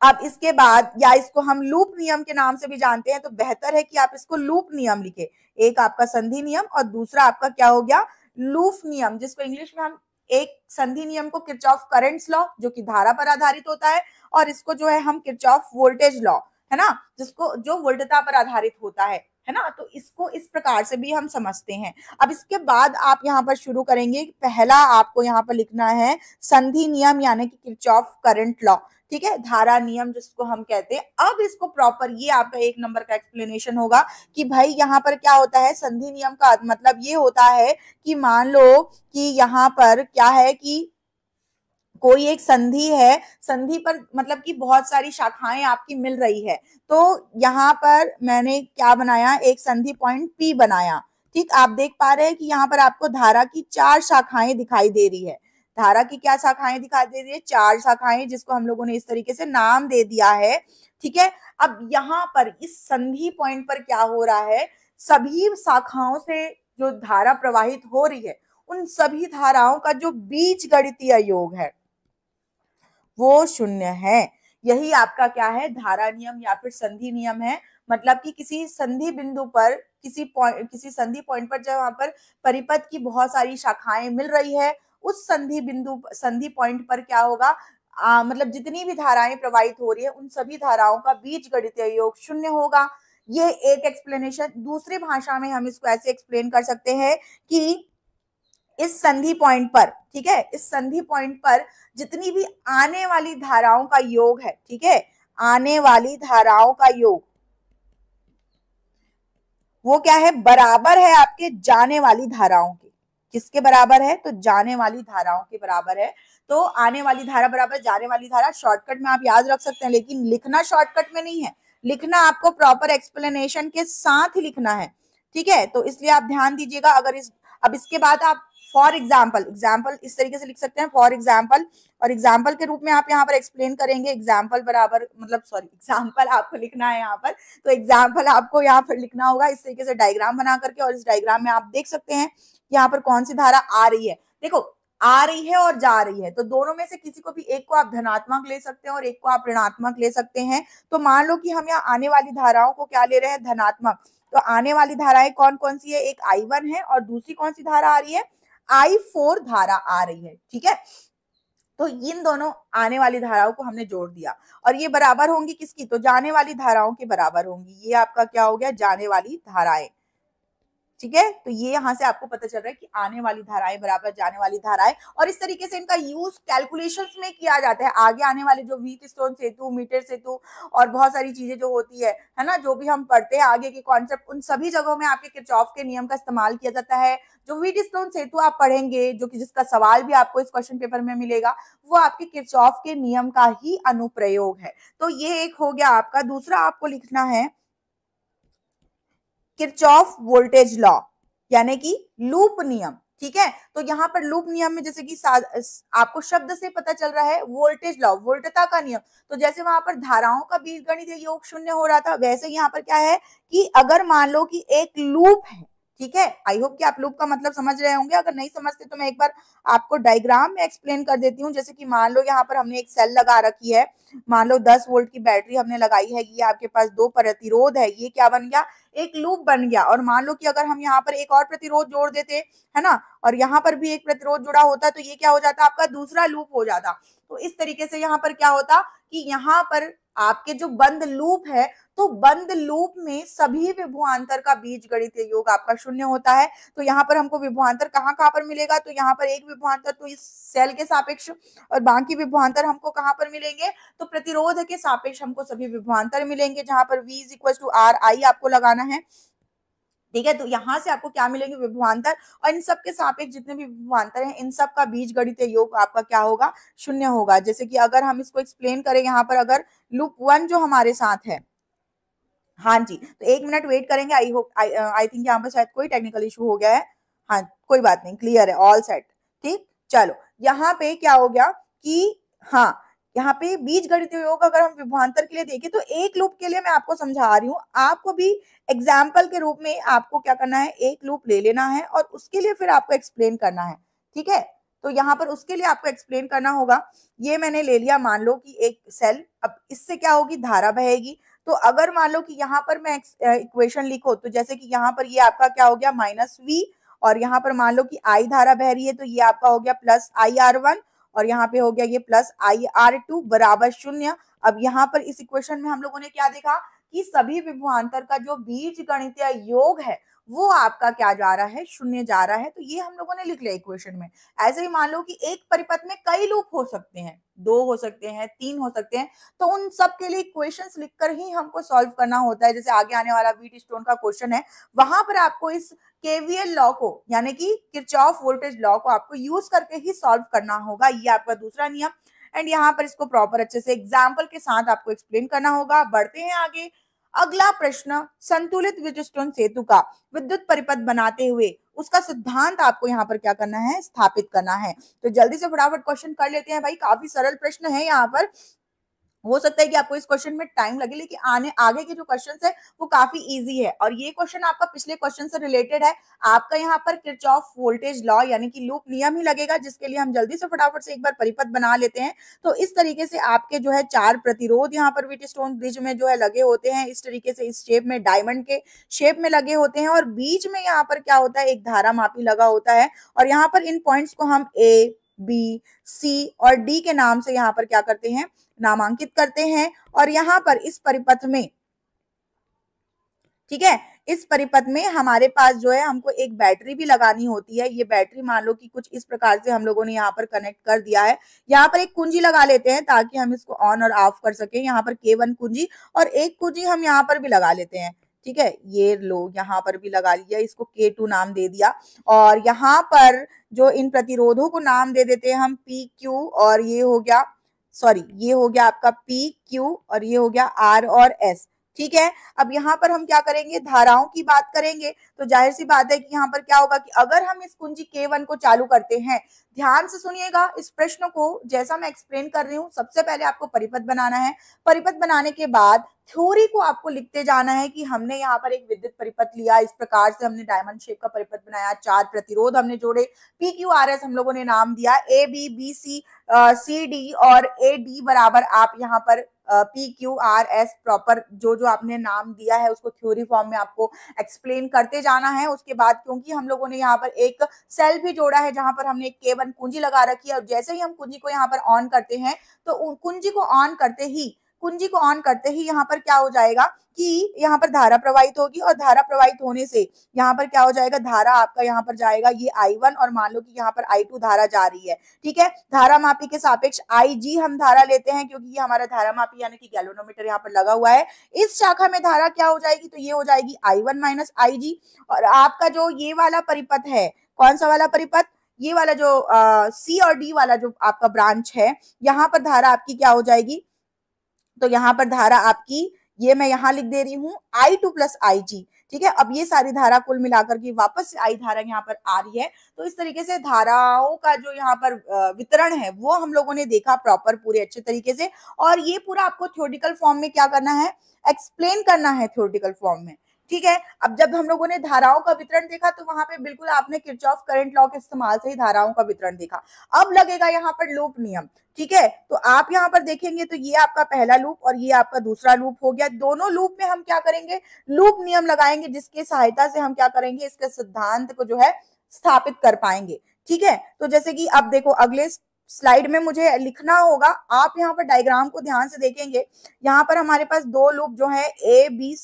अब इसके बाद या इसको हम लूप नियम के नाम से भी जानते हैं, तो बेहतर है कि आप इसको लूप नियम लिखे। एक आपका संधि नियम और दूसरा आपका क्या हो गया, लूप नियम, जिसको इंग्लिश में हम एक संधि नियम को किरचॉफ करंट्स लॉ जो कि धारा पर आधारित होता है और इसको जो है हम किरचॉफ वोल्टेज लॉ, है ना, जिसको जो वोल्टता पर आधारित होता है ना। तो इसको इस प्रकार से भी हम समझते हैं। अब इसके बाद आप यहाँ पर शुरू करेंगे, पहला आपको यहाँ पर लिखना है संधि नियम यानी कि किरचॉफ करंट लॉ, ठीक है, धारा नियम जिसको हम कहते हैं। अब इसको प्रॉपर ये आपका 1 नंबर का एक्सप्लेनेशन होगा कि भाई यहाँ पर क्या होता है, संधि नियम का मतलब ये होता है कि मान लो कि यहाँ पर क्या है कि कोई एक संधि है, संधि पर मतलब कि बहुत सारी शाखाएं आपकी मिल रही है। तो यहाँ पर मैंने क्या बनाया, एक संधि पॉइंट P बनाया, ठीक। आप देख पा रहे हैं कि यहाँ पर आपको धारा की 4 शाखाएं दिखाई दे रही है। धारा की क्या शाखाएं दिखाई दे रही है, 4 शाखाएं, जिसको हम लोगों ने इस तरीके से नाम दे दिया है, ठीक है। अब यहाँ पर इस संधि पॉइंट पर क्या हो रहा है, सभी शाखाओं से जो धारा प्रवाहित हो रही है उन सभी धाराओं का जो बीजगणितीय योग है वो 0 है। यही आपका क्या है, धारा नियम या फिर संधि नियम है। मतलब कि किसी संधि बिंदु पर किसी संधि पॉइंट पर जहां पर परिपथ की बहुत सारी शाखाएं मिल रही है, उस संधि पॉइंट पर क्या होगा, मतलब जितनी भी धाराएं प्रवाहित हो रही है उन सभी धाराओं का बीजगणितीय योग शून्य होगा। ये एक एक्सप्लेनेशन। दूसरी भाषा में हम इसको ऐसे एक्सप्लेन कर सकते हैं कि इस संधि पॉइंट पर, ठीक है, इस संधि पॉइंट पर जितनी भी आने वाली धाराओं का योग है, ठीक है, आने वाली धाराओं का योग वो क्या है, बराबर है आपके जाने वाली धाराओं के। किसके बराबर है, तो जाने वाली धाराओं के बराबर है। तो आने वाली धारा बराबर जाने वाली धारा, शॉर्टकट में आप याद रख सकते हैं, लेकिन लिखना शॉर्टकट में नहीं है, लिखना आपको प्रॉपर एक्सप्लेनेशन के साथ ही लिखना है, ठीक है। तो इसलिए आप ध्यान दीजिएगा। अब इसके बाद आप फॉर एग्जाम्पल इस तरीके से लिख सकते हैं, फॉर एग्जाम्पल, और एग्जाम्पल के रूप में आप यहाँ पर एक्सप्लेन करेंगे। एग्जाम्पल बराबर मतलब एग्जाम्पल आपको लिखना है यहाँ पर, तो एग्जाम्पल आपको यहाँ पर लिखना होगा इस तरीके से डायग्राम बना करके, और इस डायग्राम में आप देख सकते हैं यहाँ पर कौन सी धारा आ रही है। देखो, आ रही है और जा रही है, तो दोनों में से किसी को भी एक को आप धनात्मक ले सकते हैं और एक को आप ऋणात्मक ले सकते हैं। तो मान लो कि हम यहाँ आने वाली धाराओं को क्या ले रहे हैं, धनात्मक। तो आने वाली धाराएं कौन कौन सी है, एक I1 है और दूसरी कौन सी धारा आ रही है, I4 धारा आ रही है, ठीक है। तो इन दोनों आने वाली धाराओं को हमने जोड़ दिया, और ये बराबर होंगी किसकी, तो जाने वाली धाराओं के बराबर होंगी। ये आपका क्या हो गया, जाने वाली धाराएं, ठीक है। तो ये यहां से आपको पता चल रहा है कि आने वाली धाराएं बराबर जाने वाली धाराएं, और इस तरीके से इनका यूज कैलकुलेशंस में किया जाता है। आगे आने वाले जो व्हीटस्टोन सेतु, मीटर सेतु और बहुत सारी चीजें जो होती है ना, जो भी हम पढ़ते हैं आगे के कॉन्सेप्ट, उन सभी जगहों में आपके किरचॉफ के नियम का इस्तेमाल किया जाता है। जो व्हीटस्टोन सेतु आप पढ़ेंगे, जो कि जिसका सवाल भी आपको इस क्वेश्चन पेपर में मिलेगा, वो आपके किरचॉफ के नियम का ही अनुप्रयोग है। तो ये एक हो गया आपका। दूसरा आपको लिखना है किरचॉफ वोल्टेज लॉ, यानी कि लूप नियम, ठीक है। तो यहाँ पर लूप नियम में जैसे कि आपको शब्द से पता चल रहा है वोल्टेज लॉ, वोल्टता का नियम। तो जैसे वहां पर धाराओं का बीजगणितीय योग शून्य हो रहा था, वैसे यहाँ पर क्या है कि अगर मान लो कि एक लूप है, ठीक है। आई होप कि आप लूप का मतलब समझ रहे होंगे। अगर नहीं समझते तो मैं एक बार आपको डायग्राम में एक्सप्लेन कर देती हूँ। जैसे कि मान लो यहाँ पर हमने एक सेल लगा रखी है, मान लो 10 वोल्ट की बैटरी हमने लगाई है, ये आपके पास 2 प्रतिरोध है, ये क्या बन गया, एक लूप बन गया। और मान लो कि अगर हम यहाँ पर एक और प्रतिरोध जोड़ देते, है ना, और यहाँ पर भी एक प्रतिरोध जुड़ा होता, तो ये क्या हो जाता, आपका दूसरा लूप हो जाता। तो इस तरीके से यहाँ पर क्या होता कि यहाँ पर आपके जो बंद लूप है, तो बंद लूप में सभी विभवांतर का बीजगणितीय योग आपका शून्य होता है। तो यहाँ पर हमको विभवांतर कहाँ कहाँ पर मिलेगा, तो यहाँ पर एक विभवांतर तो इस सेल के सापेक्ष, और बाकी विभवांतर हमको कहाँ पर मिलेंगे, तो प्रतिरोध के सापेक्ष हमको सभी विभवांतर मिलेंगे, जहां पर V = RI आपको लगाना है, ठीक है। तो यहां से आपको क्या मिलेंगे, विभवांतर, और इन सब के सापेक्ष जितने भी विभवांतर हैं, इन सब का बीजगणितीय योग आपका क्या होगा, शून्य होगा। जैसे कि अगर हम इसको एक्सप्लेन करें, यहाँ पर अगर लूप 1 जो हमारे साथ है, हाँ जी, तो 1 मिनट वेट करेंगे। आई थिंक यहाँ पर शायद कोई टेक्निकल इशू हो गया है। हाँ, कोई बात नहीं, क्लियर है, ऑल सेट, ठीक। चलो, यहाँ पे क्या हो गया कि हाँ, यहाँ पे बीजगणितीय योग अगर हम विभवांतर के लिए देखें, तो एक लूप के लिए मैं आपको समझा रही हूँ, आपको भी एग्जाम्पल के रूप में आपको क्या करना है, एक लूप ले लेना है और उसके लिए फिर आपको एक्सप्लेन करना है, ठीक है। तो यहाँ पर उसके लिए आपको एक्सप्लेन करना होगा। ये मैंने ले लिया, मान लो कि एक सेल, अब इससे क्या होगी, धारा बहेगी। तो अगर मान लो कि यहाँ पर मैं इक्वेशन लिखो, तो जैसे कि यहाँ पर ये आपका क्या हो गया, -V, और यहाँ पर मान लो कि I धारा बह रही है, तो ये आपका हो गया +IR1, और यहाँ पे हो गया ये +IR2 बराबर 0। अब यहाँ पर इस इक्वेशन में हम लोगों ने क्या देखा कि सभी विभवांतर का जो बीजगणितीय योग है वो आपका क्या जा रहा है, 0 जा रहा है। तो ये हम लोगों ने लिख लिया इक्वेशन में। ऐसे ही मान लो कि एक परिपथ में कई लूप हो सकते हैं, 2 हो सकते हैं, 3 हो सकते हैं, तो उन सब के लिए इक्वेशंस लिखकर ही हमको सॉल्व करना होता है। जैसे आगे आने वाला व्हीटस्टोन का क्वेश्चन है, वहां पर आपको इस केवीएल लॉ को, यानी कि किरचॉफ वोल्टेज लॉ को आपको यूज करके ही सॉल्व करना होगा। ये आपका दूसरा नियम। एंड यहाँ पर इसको प्रॉपर अच्छे से एग्जाम्पल के साथ आपको एक्सप्लेन करना होगा। बढ़ते हैं आगे। अगला प्रश्न, संतुलित व्हीटस्टोन सेतु का विद्युत परिपथ बनाते हुए उसका सिद्धांत आपको यहाँ पर क्या करना है, स्थापित करना है। तो जल्दी से फटाफट क्वेश्चन कर लेते हैं भाई, काफी सरल प्रश्न है यहाँ पर। हो सकता है कि आपको इस क्वेश्चन में टाइम लगे, लेकिन आगे के जो क्वेश्चंस है वो काफी इजी है। और ये क्वेश्चन आपका पिछले क्वेश्चन से रिलेटेड है। आपका यहाँ पर किरचॉफ वोल्टेज लॉ यानी कि लूप नियम ही लगेगा, जिसके लिए हम जल्दी से फटाफट से एक बार परिपथ बना लेते हैं। तो इस तरीके से आपके जो है 4 प्रतिरोध यहाँ पर व्हीटस्टोन ब्रिज में जो है लगे होते हैं, इस तरीके से इस शेप में, डायमंड के शेप में लगे होते हैं। और बीच में यहाँ पर क्या होता है, एक धारा मापी लगा होता है। और यहाँ पर इन पॉइंट्स को हम ए, बी, सी और डी के नाम से यहाँ पर क्या करते हैं, नामांकित करते हैं। और यहाँ पर इस परिपथ में, ठीक है, इस परिपथ में हमारे पास जो है हमको एक बैटरी भी लगानी होती है। ये बैटरी मान लो कि कुछ इस प्रकार से हम लोगों ने यहाँ पर कनेक्ट कर दिया है। यहाँ पर एक कुंजी लगा लेते हैं ताकि हम इसको ऑन और ऑफ कर सकें। यहाँ पर K1 कुंजी और एक कुंजी हम यहाँ पर भी लगा लेते हैं। ठीक है, ये लो यहाँ पर भी लगा लिया, इसको K2 नाम दे दिया। और यहाँ पर जो इन प्रतिरोधों को नाम दे देते हैं हम PQ, और ये हो गया, सॉरी, ये हो गया आपका PQ और ये हो गया R और S। ठीक है, अब यहाँ पर हम क्या करेंगे, धाराओं की बात करेंगे। तो जाहिर सी बात है कि यहाँ पर क्या होगा कि अगर हम इस कुंजी K1 को चालू करते हैं, ध्यान से सुनिएगा इस प्रश्न को, जैसा मैं एक्सप्लेन कर रही हूँ। सबसे पहले आपको परिपथ बनाना है। परिपथ बनाने के बाद थ्योरी को आपको लिखते जाना है कि हमने यहाँ पर एक विद्युत परिपथ लिया, इस प्रकार से हमने डायमंड शेप का परिपथ बनाया, 4 प्रतिरोध हमने जोड़े, PQRS हम लोगों ने नाम दिया, ABBC CD और AD बराबर आप यहाँ पर PQRS प्रॉपर जो जो आपने नाम दिया है उसको थ्योरी फॉर्म में आपको एक्सप्लेन करते जाना है। उसके बाद क्योंकि हम लोगों ने यहाँ पर एक सेल भी जोड़ा है जहां पर हमने एक K1 कुंजी लगा रखी है, और जैसे ही हम कुंजी को यहाँ पर ऑन करते हैं तो कुंजी को ऑन करते ही यहाँ पर क्या हो जाएगा कि यहाँ पर धारा प्रवाहित होगी, और धारा प्रवाहित होने से यहाँ पर क्या हो जाएगा, धारा आपका यहाँ पर जाएगा ये I1, और मान लो कि यहाँ पर I2 धारा जा रही है। ठीक है, धारा मापी के सापेक्ष IG हम धारा लेते हैं क्योंकि ये हमारा धारा मापी यानी कि गैल्वेनोमीटर यहाँ पर लगा हुआ है। इस शाखा में धारा क्या हो जाएगी, तो ये हो जाएगी I1 माइनस IG। और आपका जो ये वाला परिपथ है, कौन सा वाला परिपथ, ये वाला जो C और D वाला जो आपका ब्रांच है, यहाँ पर धारा आपकी क्या हो जाएगी, तो यहाँ पर धारा आपकी, ये मैं यहाँ लिख दे रही हूँ I2 प्लस IG। ठीक है, अब ये सारी धारा कुल मिलाकर के वापस से I धारा यहाँ पर आ रही है। तो इस तरीके से धाराओं का जो यहाँ पर वितरण है वो हम लोगों ने देखा प्रॉपर पूरे अच्छे तरीके से। और ये पूरा आपको थ्योरेटिकल फॉर्म में क्या करना है, एक्सप्लेन करना है थ्योरेटिकल फॉर्म में। ठीक है, अब जब हम लोगों ने धाराओं का वितरण देखा तो वहां पे बिल्कुल आपने किरचॉफ करंट लॉ के इस्तेमाल से ही धाराओं का वितरण देखा। अब लगेगा यहाँ पर लूप नियम। ठीक है, तो आप यहाँ पर देखेंगे तो ये आपका पहला लूप और ये आपका दूसरा लूप हो गया। दोनों लूप में हम क्या करेंगे, लूप नियम लगाएंगे, जिसके सहायता से हम क्या करेंगे, इसके सिद्धांत को जो है स्थापित कर पाएंगे। ठीक है, तो जैसे कि अब देखो अगले स्लाइड में मुझे लिखना होगा, आप यहाँ पर डायग्राम को ध्यान से देखेंगे। यहाँ पर हमारे पास दो लूप जो है A B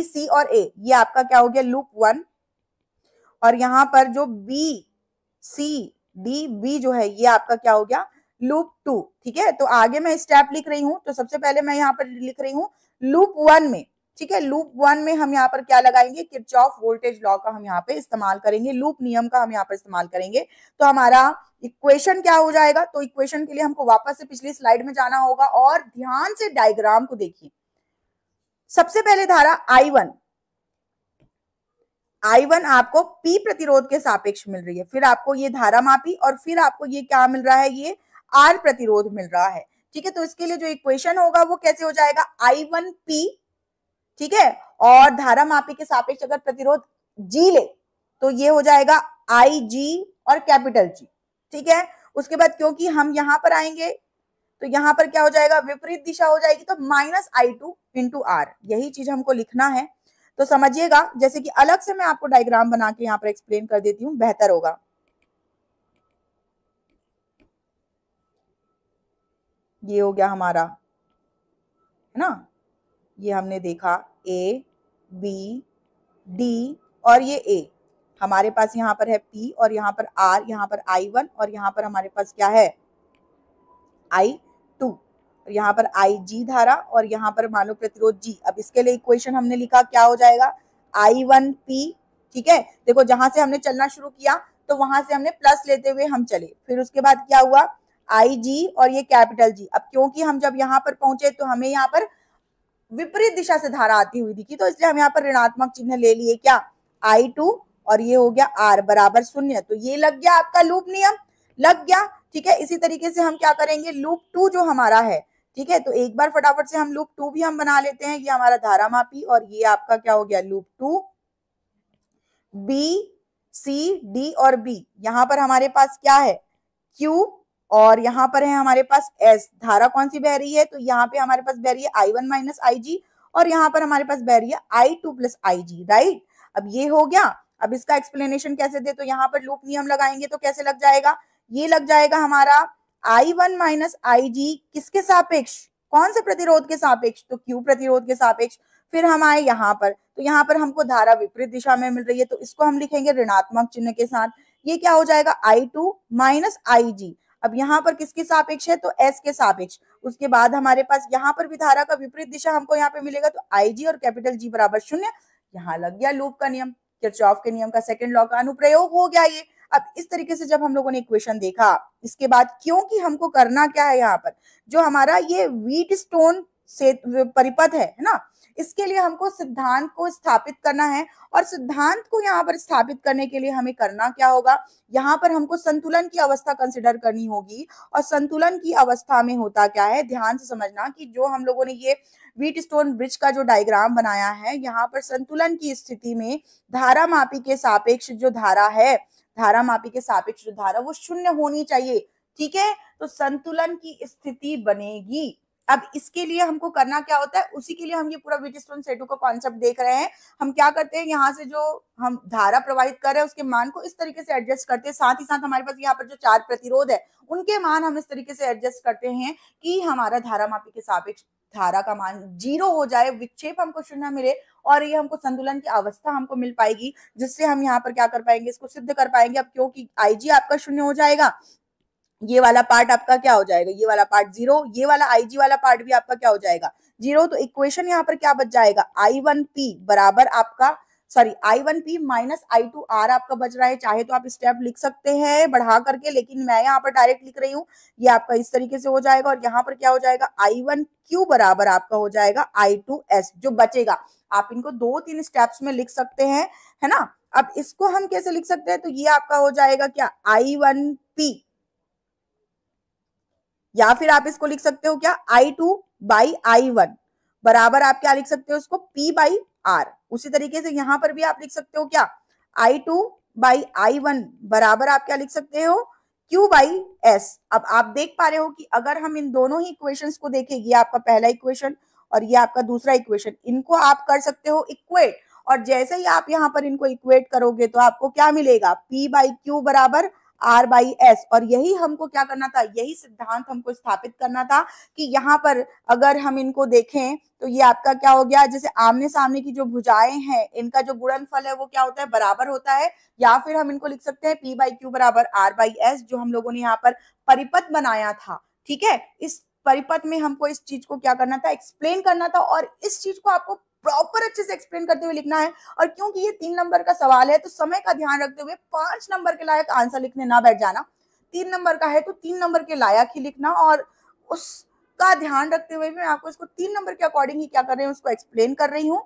C और A, ये आपका क्या हो गया, लूप 1। और यहाँ पर जो B C D B जो है ये आपका क्या हो गया, लूप 2। ठीक है, तो आगे मैं स्टेप लिख रही हूँ। तो सबसे पहले मैं यहाँ पर लिख रही हूँ लूप 1 में। ठीक है, लूप 1 में हम यहाँ पर क्या लगाएंगे, किरचॉफ वोल्टेज लॉ का हम यहाँ पे इस्तेमाल करेंगे, लूप नियम का हम यहाँ पर इस्तेमाल करेंगे। तो हमारा इक्वेशन क्या हो जाएगा, तो इक्वेशन के लिए हमको वापस से पिछली स्लाइड में जाना होगा और ध्यान से डायग्राम को देखिए। सबसे पहले धारा I1 आपको P प्रतिरोध के सापेक्ष मिल रही है, फिर आपको ये धारा मापी, और फिर आपको ये क्या मिल रहा है, ये R प्रतिरोध मिल रहा है। ठीक है, तो इसके लिए जो इक्वेशन होगा वो कैसे हो जाएगा, I1P। ठीक है, और धारा मापी के सापेक्ष अगर प्रतिरोध G ले तो ये हो जाएगा IG और कैपिटल G। ठीक है, उसके बाद क्योंकि हम यहाँ पर आएंगे तो यहाँ पर क्या हो जाएगा, विपरीत दिशा हो जाएगी, तो माइनस I2 इंटू R, यही चीज हमको लिखना है। तो समझिएगा, जैसे कि अलग से मैं आपको डायग्राम बना के यहाँ पर एक्सप्लेन कर देती हूँ, बेहतर होगा। ये हो गया हमारा, है ना, ये हमने देखा A B D और ये A, हमारे पास यहाँ पर है P और यहाँ पर R, यहाँ पर I1 और यहाँ पर हमारे पास क्या है, I2, यहाँ पर IG धारा और यहाँ पर मान लो प्रतिरोध G। अब इसके लिए इक्वेशन हमने लिखा, क्या हो जाएगा, I1P। ठीक है, देखो जहां से हमने चलना शुरू किया तो वहां से हमने प्लस लेते हुए हम चले, फिर उसके बाद क्या हुआ, IG और ये कैपिटल G। अब क्योंकि हम जब यहाँ पर पहुंचे तो हमें यहाँ पर विपरीत दिशा से धारा आती हुई दिखी, तो इसलिए हम यहाँ पर ऋणात्मक चिन्ह ले लिए, क्या, I2 और ये हो गया R बराबर 0। तो ये लग गया आपका लूप नियम, लग गया। ठीक है। इसी तरीके से हम क्या करेंगे, लूप 2 जो हमारा है, ठीक है, तो एक बार फटाफट से हम लूप 2 भी हम बना लेते हैं। ये हमारा धारा मापी और ये आपका क्या हो गया, लूप 2, बी सी डी और बी, यहां पर हमारे पास क्या है, क्यू, और यहाँ पर है हमारे पास एस। धारा कौन सी बह रही है, तो यहाँ पे हमारे पास बह रही है I1 माइनस IG, और यहाँ पर हमारे पास बह रही है I2 प्लस IG, राइट। अब ये हो गया। अब इसका एक्सप्लेनेशन कैसे दे, तो यहाँ पर लूप नियम लगाएंगे तो कैसे लग जाएगा, ये लग जाएगा हमारा I1 माइनस IG किसके सापेक्ष, कौन से प्रतिरोध के सापेक्ष, तो Q प्रतिरोध के सापेक्ष। फिर हम आए यहाँ पर, तो यहाँ पर हमको धारा विपरीत दिशा में मिल रही है, तो इसको हम लिखेंगे ऋणात्मक चिन्ह के साथ। ये क्या हो जाएगा, I2 माइनस IG। अब यहाँ पर किसके सापेक्ष है, तो S के सापेक्ष। उसके बाद हमारे पास यहाँ पर भी धारा का विपरीत दिशा हमको यहाँ पे मिलेगा, तो IG और कैपिटल G बराबर 0। यहाँ लग गया लूप का नियम, किरचॉफ के नियम का सेकंड लॉ का अनुप्रयोग हो गया ये। अब इस तरीके से जब हम लोगों ने इक्वेशन देखा, इसके बाद क्योंकि हमको करना क्या है, यहाँ पर जो हमारा ये व्हीटस्टोन से परिपथ है ना, इसके लिए हमको सिद्धांत को स्थापित करना है। और सिद्धांत को यहाँ पर स्थापित करने के लिए हमें करना क्या होगा, यहाँ पर हमको संतुलन की अवस्था कंसिडर करनी होगी। और संतुलन की अवस्था में होता क्या है, ध्यान से समझना कि जो हम लोगों ने ये व्हीटस्टोन ब्रिज का जो डायग्राम बनाया है, यहाँ पर संतुलन की स्थिति में धारा मापी के सापेक्ष जो धारा है, धारा मापी के सापेक्ष जो धारा वो 0 होनी चाहिए, ठीक है। तो संतुलन की स्थिति बनेगी। अब इसके लिए हमको करना क्या होता है, उसी के लिए हम ये पूरा व्हीटस्टोन सेतु का कॉन्सेप्ट देख रहे हैं। हम क्या करते हैं, यहाँ से जो हम धारा प्रवाहित कर रहे हैं उसके मान को इस तरीके से एडजस्ट करते हैं। साथ ही साथ हमारे पास यहाँ पर जो 4 प्रतिरोध है उनके मान हम इस तरीके से एडजस्ट करते हैं कि हमारा धारा मापी के सापेक्ष धारा का मान 0 हो जाए, विक्षेप हमको 0 मिले, और ये हमको संतुलन की अवस्था हमको मिल पाएगी, जिससे हम यहाँ पर क्या कर पाएंगे, इसको सिद्ध कर पाएंगे। अब क्योंकि IG आपका 0 हो जाएगा, ये वाला पार्ट आपका क्या हो जाएगा, ये वाला पार्ट 0, ये वाला IG वाला पार्ट भी आपका क्या हो जाएगा, 0। तो इक्वेशन यहाँ पर क्या बच जाएगा, I1P बराबर आपका I1P माइनस I2R आपका बच रहा है। चाहे तो आप स्टेप लिख सकते हैं बढ़ा करके, लेकिन मैं यहाँ पर डायरेक्ट लिख रही हूँ। ये आपका इस तरीके से हो जाएगा, और यहाँ पर क्या हो जाएगा, I1Q बराबर आपका हो जाएगा I2S जो बचेगा। आप इनको 2-3 स्टेप्स में लिख सकते हैं, है ना। अब इसको हम कैसे लिख सकते हैं, तो ये आपका हो जाएगा क्या, I1P, या फिर आप इसको लिख सकते हो क्या, I2 बाई I1 बराबर आप क्या लिख सकते हो उसको, P बाई R। उसी तरीके से यहां पर भी आप लिख सकते हो क्या, I2 बाई I1 बराबर आप क्या लिख सकते हो, Q बाई S। अब आप देख पा रहे हो कि अगर हम इन दोनों ही इक्वेशंस को देखें, ये आपका पहला इक्वेशन और ये आपका दूसरा इक्वेशन, इनको आप कर सकते हो इक्वेट। और जैसे ही आप यहाँ पर इनको इक्वेट करोगे तो आपको क्या मिलेगा, P बाई Q बराबर R बाई S। और यही हमको क्या करना था, यही सिद्धांत हमको स्थापित करना था कि यहाँ पर अगर हम इनको देखें तो ये आपका क्या हो गया, जैसे आमने सामने की जो भुजाएं हैं इनका जो गुणनफल है वो क्या होता है, बराबर होता है। या फिर हम इनको लिख सकते हैं P बाई Q बराबर R बाई S, जो हम लोगों ने यहाँ पर परिपथ बनाया था, ठीक है। इस परिपथ में हमको इस चीज को क्या करना था, एक्सप्लेन करना था, और इस चीज को आपको प्रॉपर अच्छे से एक्सप्लेन करते हुए लिखना है। और क्योंकि ये 3 नंबर का सवाल है तो समय का ध्यान रखते हुए 5 नंबर के लायक आंसर लिखने ना बैठ जाना। 3 नंबर का है तो 3 नंबर के लायक ही लिखना, और उसका ध्यान रखते हुए मैं आपको इसको 3 नंबर के अकॉर्डिंग ही क्या कर रही हूँ, उसको एक्सप्लेन कर रही हूँ,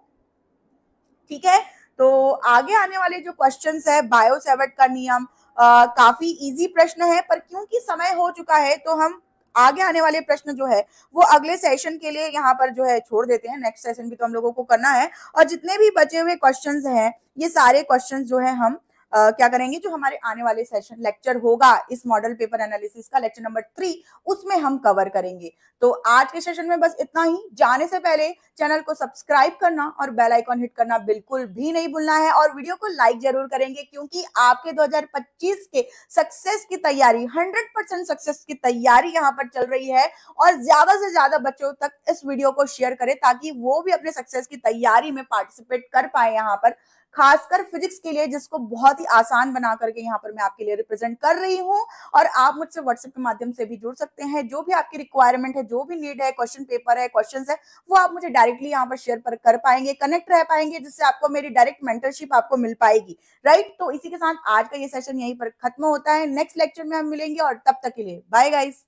ठीक है। तो आगे आने वाले जो क्वेश्चंस है, बायो सेवर्ट का नियम, काफी इजी प्रश्न है, पर क्योंकि समय हो चुका है तो हम आगे आने वाले प्रश्न जो है वो अगले सेशन के लिए यहाँ पर जो है छोड़ देते हैं। नेक्स्ट सेशन भी तो हम लोगों को करना है, और जितने भी बचे हुए क्वेश्चंस हैं ये सारे क्वेश्चंस जो है हम क्या करेंगे, जो हमारे आने वाले सेशन लेक्चर होगा इस मॉडल पेपर एनालिसिस का लेक्चर नंबर 3, उसमें हम कवर करेंगे। तो आज के सेशन में बस इतना ही। जाने से पहले चैनल को सब्सक्राइब करना और बेल आइकॉन हिट करना बिल्कुल भी नहीं भूलना है, और वीडियो को लाइक जरूर करेंगे, क्योंकि आपके 2025 के सक्सेस की तैयारी, 100% सक्सेस की तैयारी यहाँ पर चल रही है। और ज्यादा से ज्यादा बच्चों तक इस वीडियो को शेयर करें ताकि वो भी अपने सक्सेस की तैयारी में पार्टिसिपेट कर पाए, यहाँ पर खासकर फिजिक्स के लिए, जिसको बहुत ही आसान बना करके यहाँ पर मैं आपके लिए रिप्रेजेंट कर रही हूँ। और आप मुझसे व्हाट्सएप के माध्यम से भी जुड़ सकते हैं। जो भी आपकी रिक्वायरमेंट है, जो भी नीड है, क्वेश्चन पेपर है, क्वेश्चंस है, वो आप मुझे डायरेक्टली यहाँ पर शेयर कर पाएंगे, कनेक्ट रह पाएंगे, जिससे आपको मेरी डायरेक्ट मेंटरशिप आपको मिल पाएगी, राइट। तो इसी के साथ आज का ये सेशन यहीं पर खत्म होता है। नेक्स्ट लेक्चर में हम मिलेंगे, और तब तक के लिए बाय गाइस।